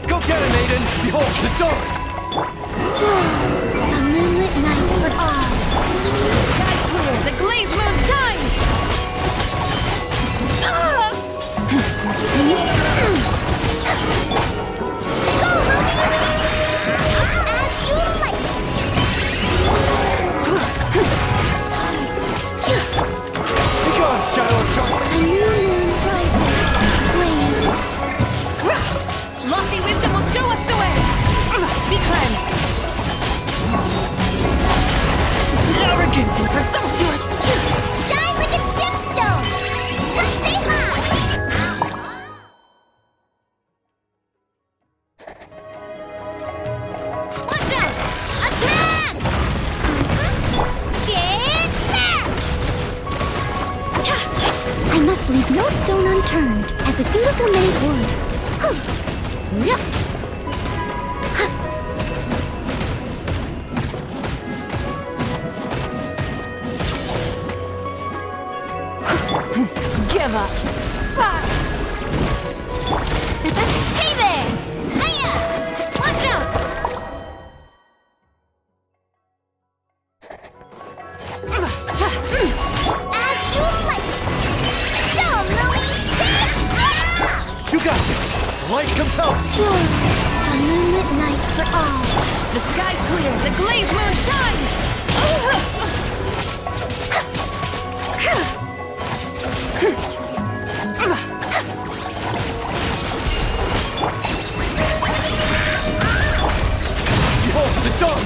Go get him, Aiden! Behold, the dawn! A moonlit night for all. Sky clear, the glazed moon shines! Go, Ruby! As you like. Be gone, Shadow of Dark! A new moon rises. Flame. Lofty wisdom will show us the way! Be cleansed! Arrogant and presumptuous! Shine like a gemstone! Come say hi! Watch out! Attack! Get back! I must leave no stone unturned, as a dutiful maid would. Yep. Give up! Hey there! Hiya! Watch out! As you like! Go, Louie! You got this! Light compelled! Joy! A moonlit night for all. The sky clear, the glazed moon shines! Behold, the dawn!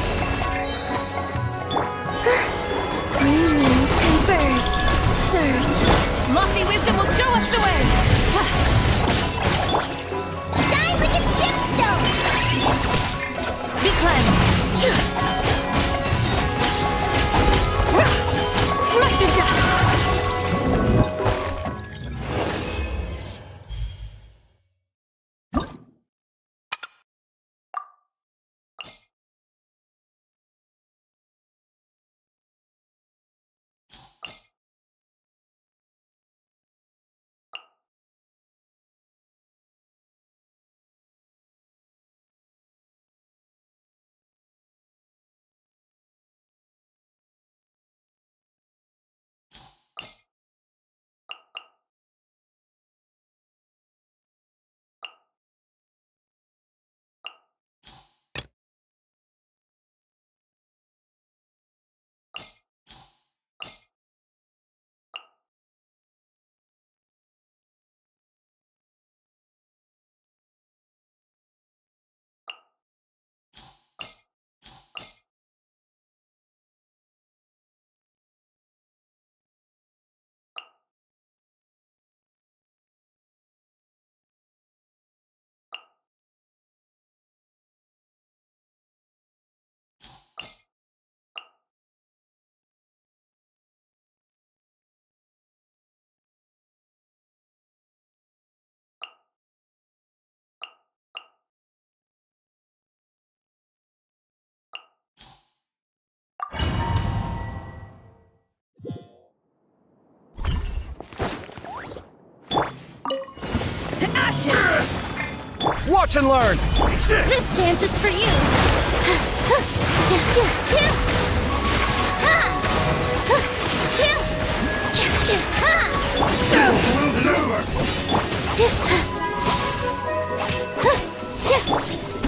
Green moons converge. Surge. Lofty wisdom will show us the way! Shine like a gemstone! Be cleansed! Right to dust! To ashes! Watch and learn! This dance is for you!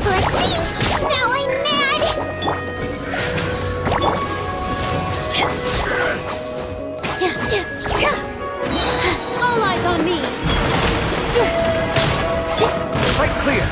Let's see! Now I'm mad! All eyes on me! Sight clear!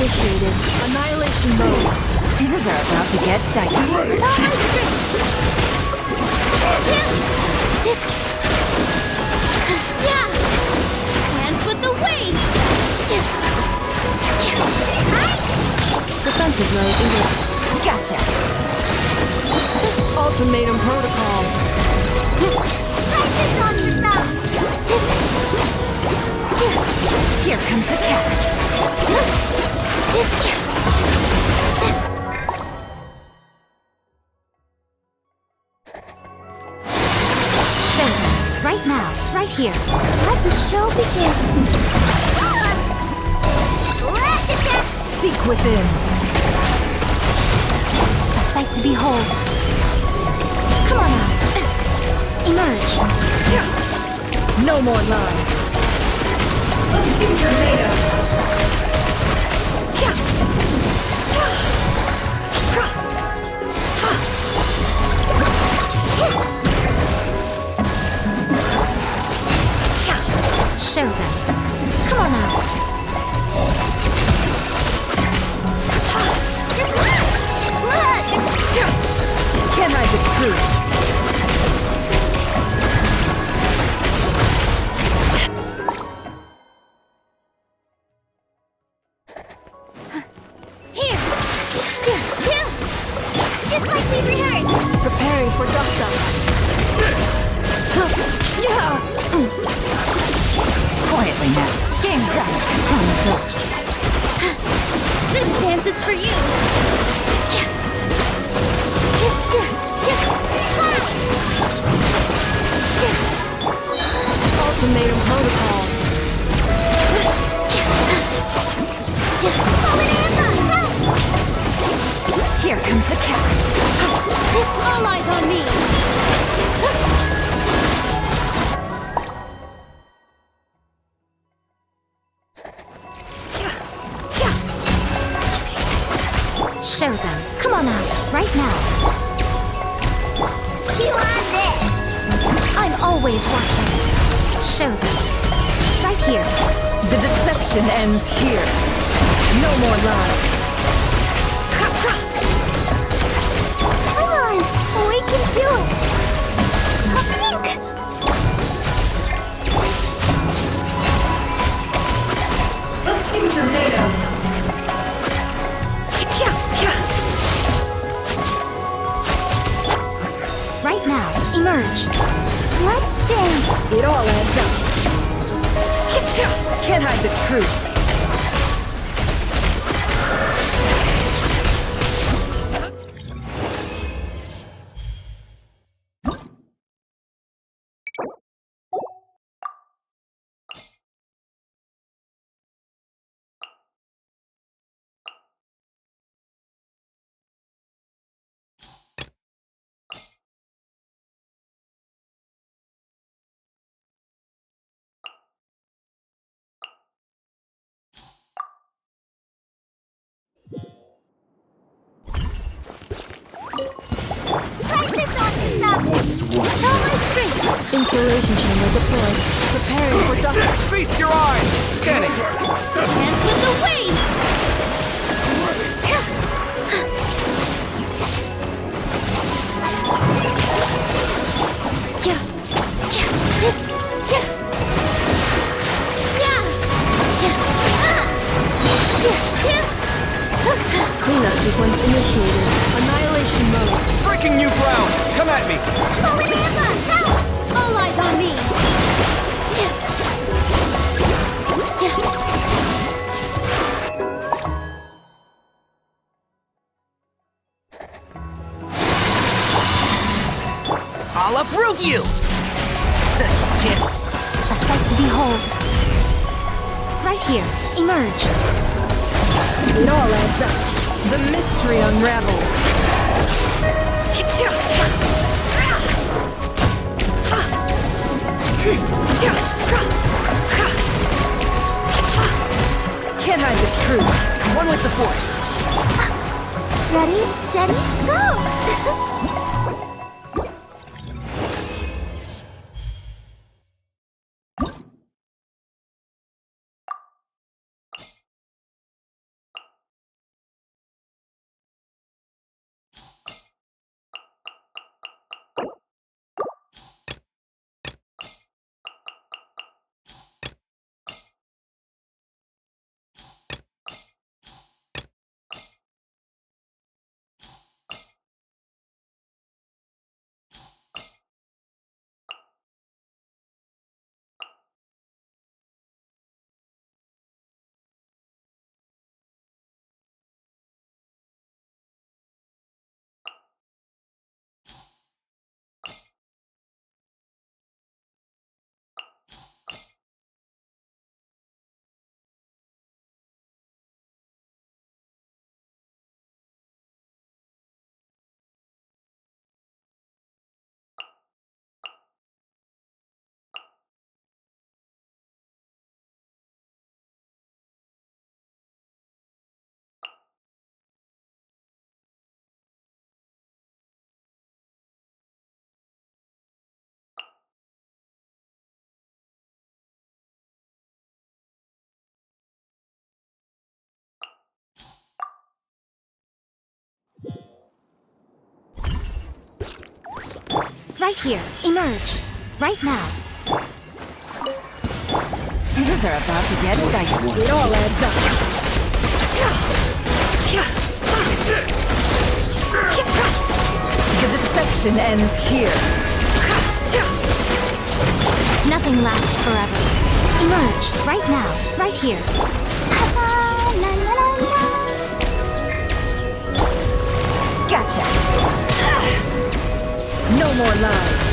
initiated. Annihilation mode. Things are about to get dicey. Hands with the weight! Defensive mode engaged. Gotcha. Ultimatum protocol. Try this on yourself! Here comes the catch. Show them. Right now. Right here. Let the show begin. Lash attack! Seek within. A sight to behold. Come on out. Emerge. No more lies. Show them. Come on out. Can't hide the truth. Here! Just like we rehearsed! Preparing for dust up. Quietly now. Game's up. Thumbs up. This dance is for you! Ultimatum protocol. Here comes the catch. All eyes on me! Show them. Come on out. Right now. You want this! I'm always watching. Show them. Right here. The deception ends here. No more lies. Come on! We can do it! Think! Right now. Emerge. Let's dance! It all adds up. Can't hide the truth. What's one? Insulation chamber deployed. Preparing for dust. Feast your eyes! Scanning! Hands with the weights! Cleanup sequence initiated. Annihilation mode. Breaking new ground! Come at me! Help! All eyes on me! I'll uproot you! Can't. A sight to behold. Right here. Emerge. It all adds up. The mystery unravels. Can't hide the truth. One with the force. Ready, steady, go! right here. Emerge. Right now. Things are about to get dicey. It all adds up. The deception ends here. Nothing lasts forever. Emerge. Right now. Right here. Gotcha. No more lies.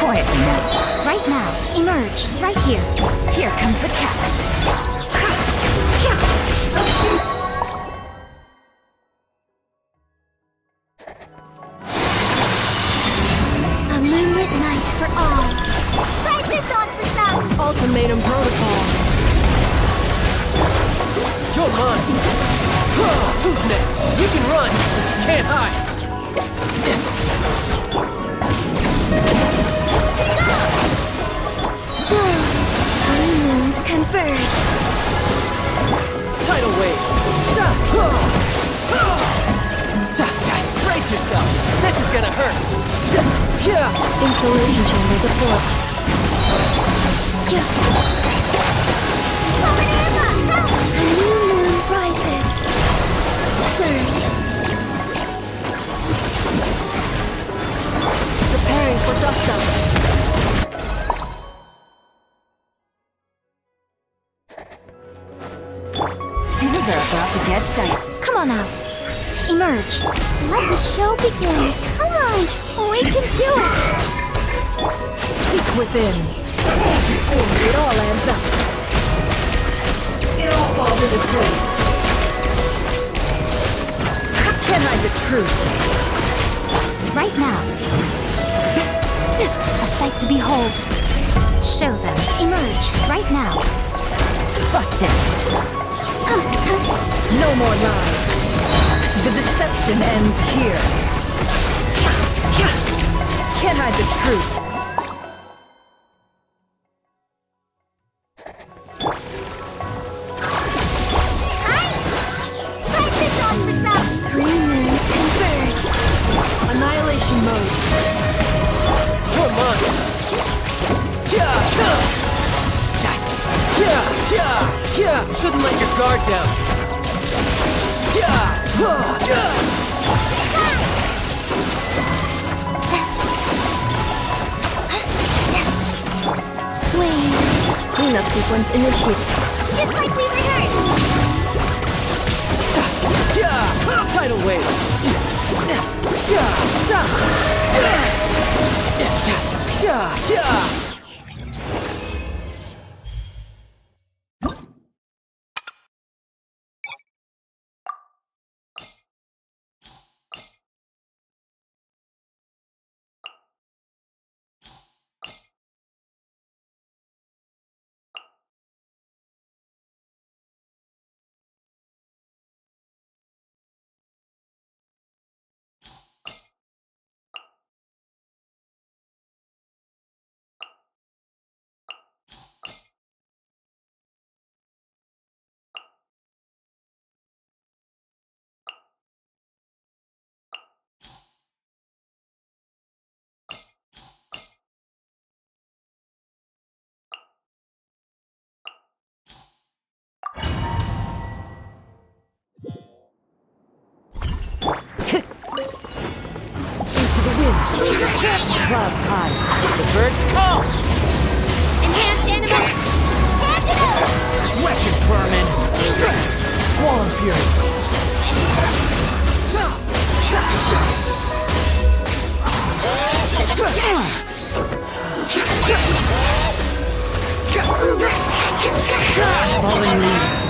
Quietly now. Right now. Emerge. Right here. Here comes the catch. A moonlit night for all. Try this on for some. Ultimatum protocol. You're mine. Who's next? You can run. Can't hide. Three moons converge. Tidal wave. Brace yourself. This is gonna hurt. Installation chamber deployed. A new moon rises. Surge. Preparing for dust up. Things are about to get dicey. Come on out. Emerge. Let the show begin. Come on. We can do it. Seek within. It all adds up. It all falls into place. Can't hide the truth. Right now. A sight to behold. Show them. Emerge. Right now. Busted. No more lies. The deception ends here. Can't hide the truth. Try this on for some. Three moons converge. Annihilation mode. You're mine. Shouldn't let your guard down. Cleanup sequence initiated. Just like we rehearsed. Tidal wave. Clouds high. The birds call. Enhanced animation. Antidote. Wretched vermin. Squall fury. Fallen leaves.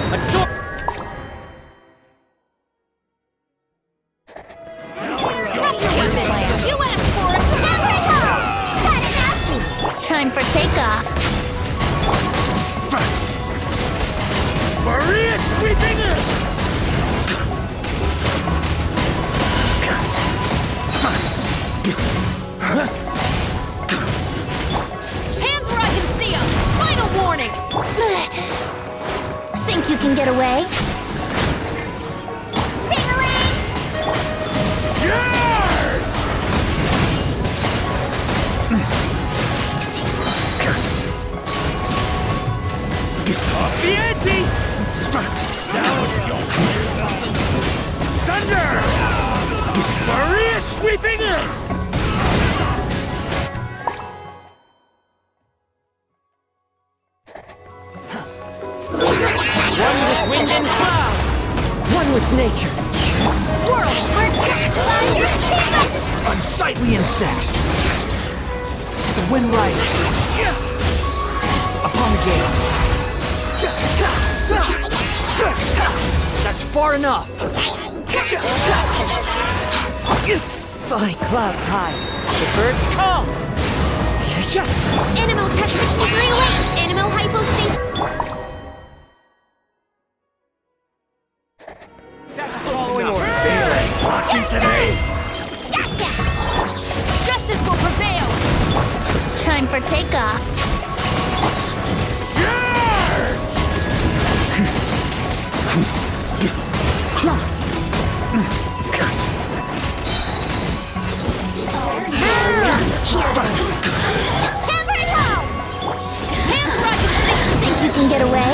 You asked for it. Now we're home. Got enough? Time for takeoff. Maria sweeping in! Hands where I can see them! Final warning! Think you can get away? Ding-a-ling! Yeah! Sweeping in! One with wind and cloud! One with nature! Unsightly insects! The wind rises! Upon the gale! That's far enough! Fine clouds high! The birds come! Animal technique figuring away! Animal hypostasis! That's following order! Lucky today! Gotcha! Justice will prevail! Time for takeoff. Hammer it home! Hands rising! Think you can get away?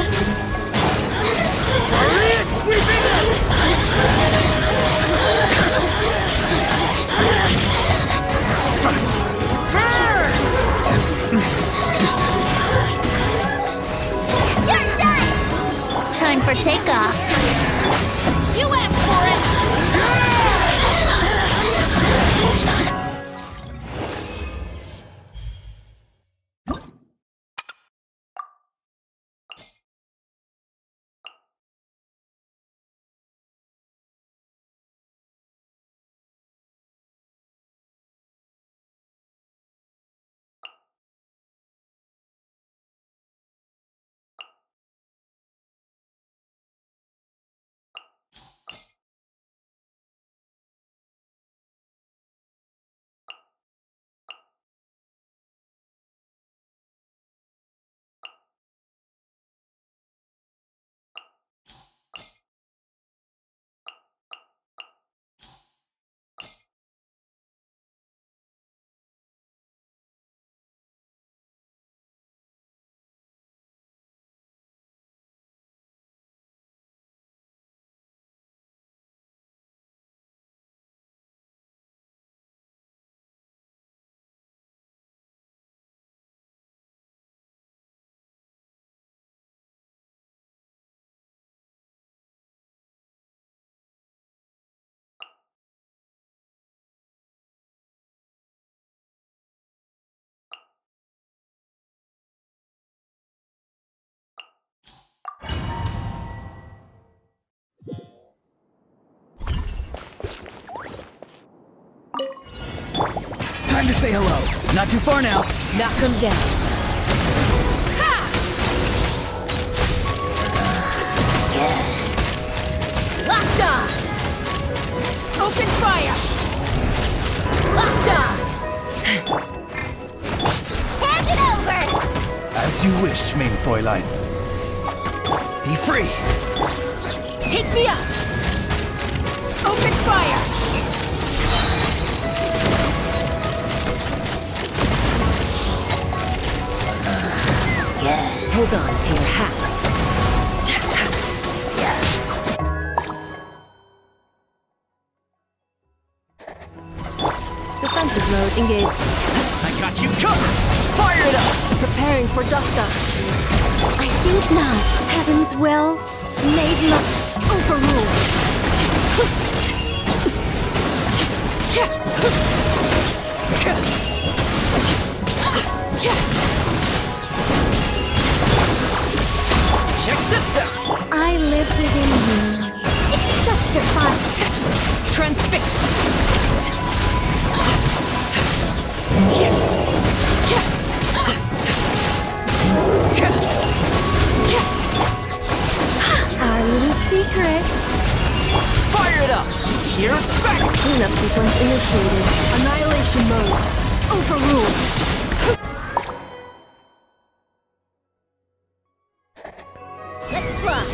You're done! Time for takeoff. You asked for it! Time to say hello. Not too far now. Knock him down. Locked on! Open fire! Locked on! Hand it over! As you wish, main Fräulein. Be free. Take me up! Open fire! Hold on to your hats. Defensive mode engaged. I got you covered. Fire it up. Preparing for dust-up. I think now, Heaven's will made not overruled. Check this out. I live within you. It's such defiance. Transfixed! Our little secret. Fire it up. Here's back. Cleanup sequence initiated. Annihilation mode. Overruled. Let's fly!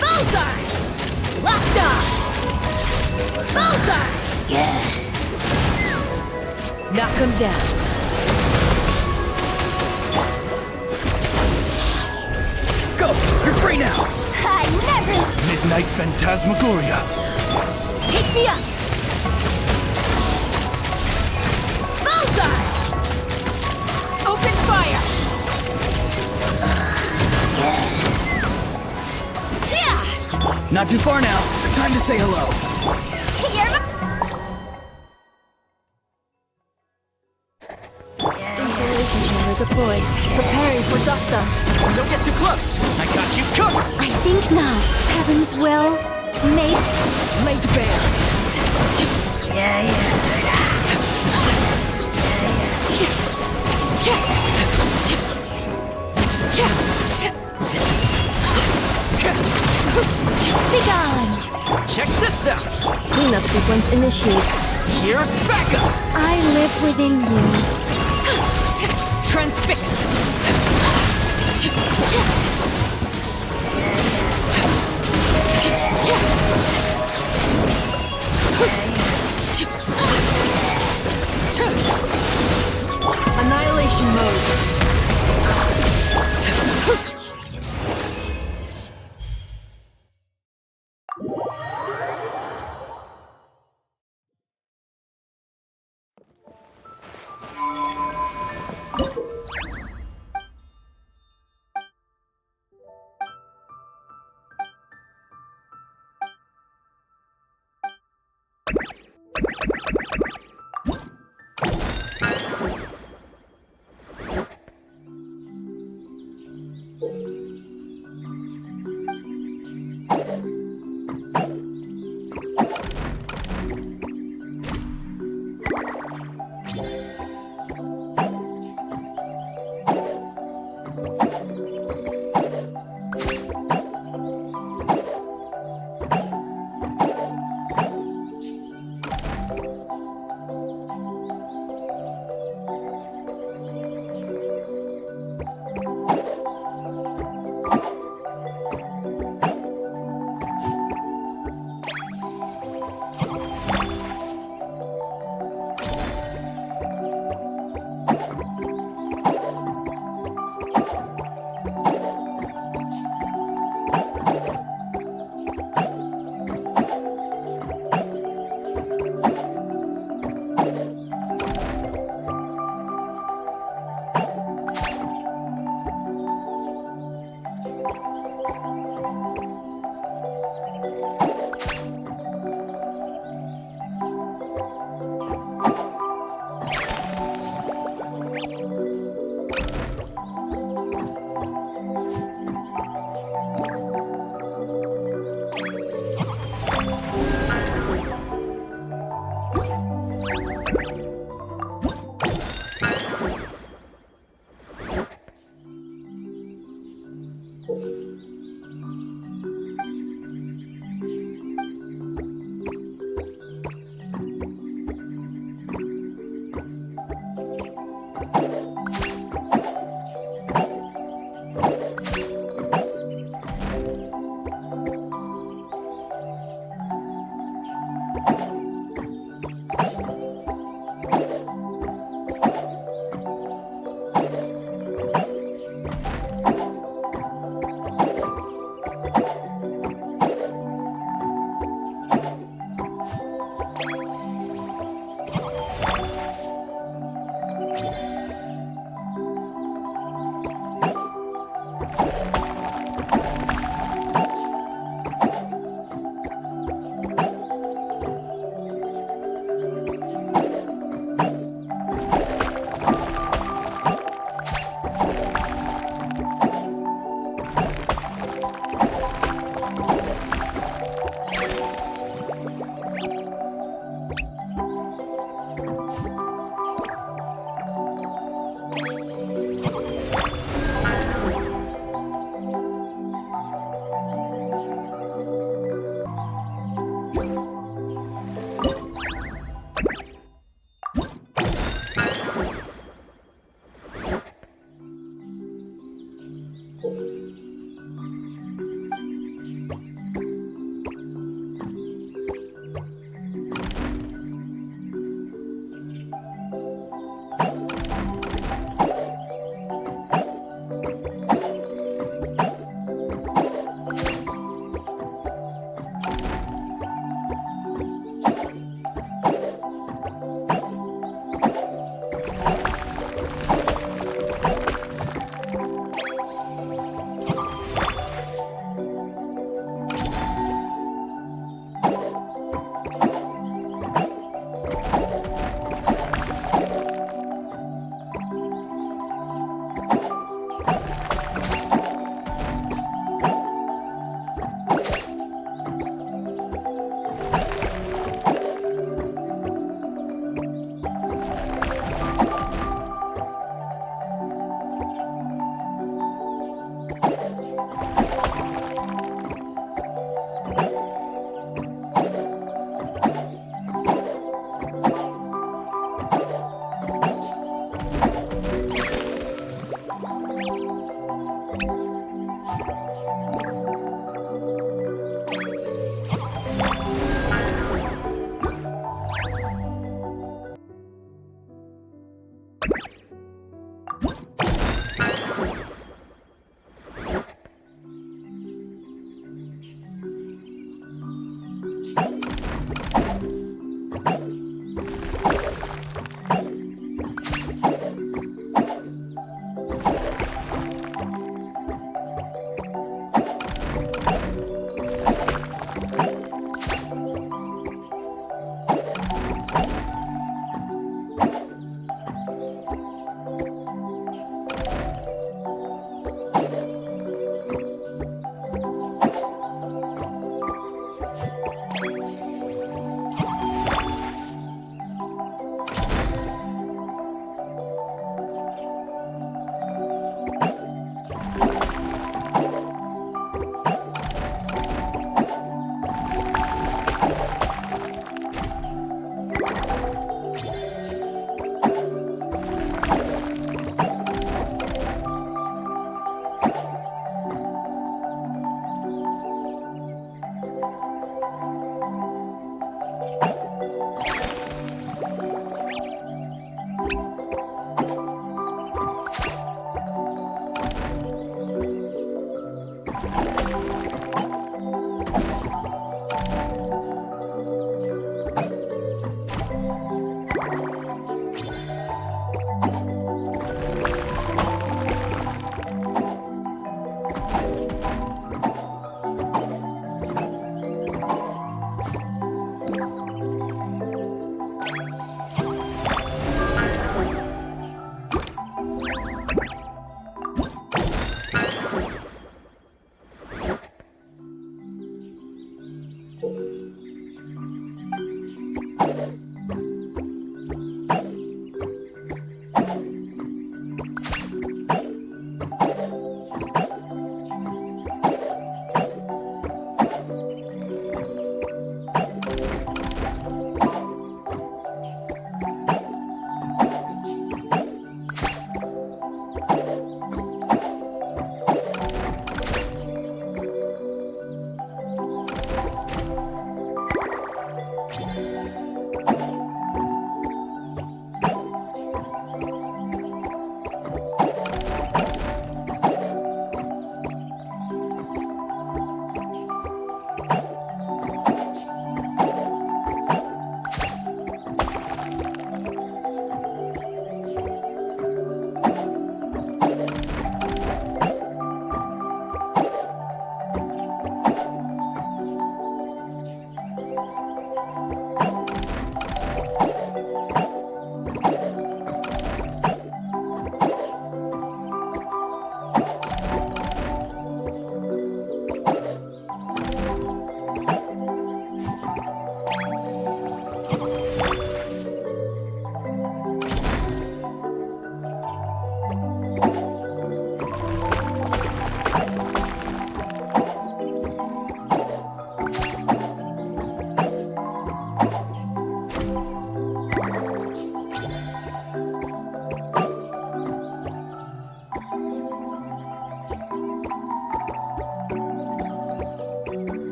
Bullseye! Locked on! Bullseye! Knock him down. Go. You're free now. I never... Night Phantasmagoria. Take me up! Bullseye! Open fire! Not too far now. Time to say hello. Installation chamber deployed. Preparing for dust up. Don't get too close. I got you covered. I think now, Heaven's will, make Laid bare. be gone. Check this out. Cleanup sequence initiates. Here's backup. I live within you. Transfixed! Annihilation mode.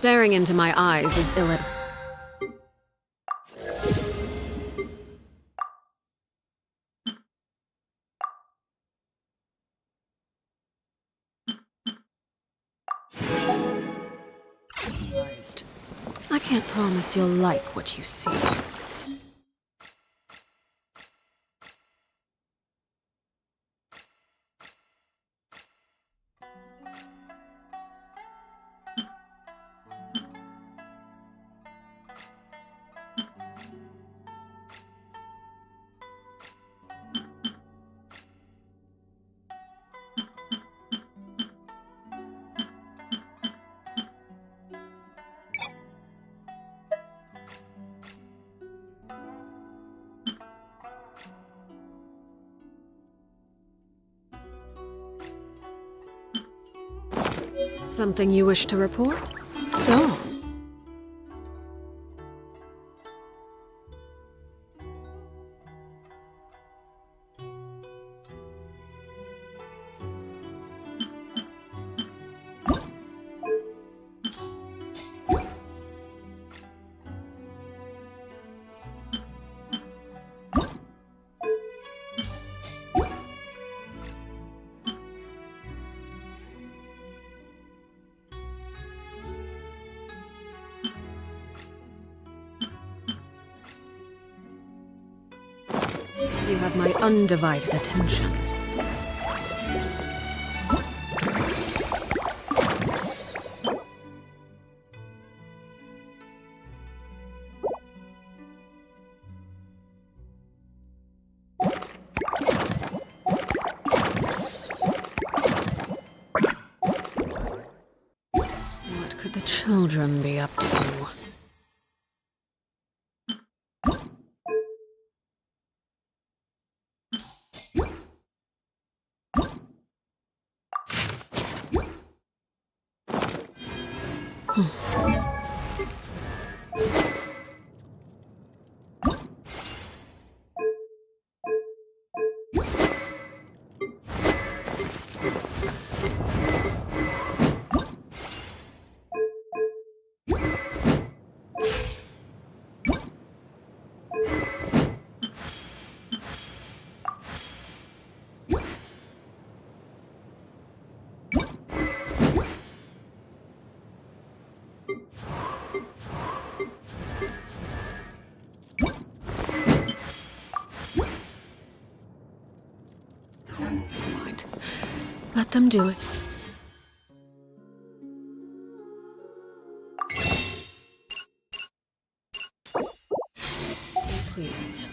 Staring into my eyes is illit. I can't promise you'll like what you see. Something you wish to report? Go on. You have my undivided attention. What could the children be up to? Right. Let them do it. Please.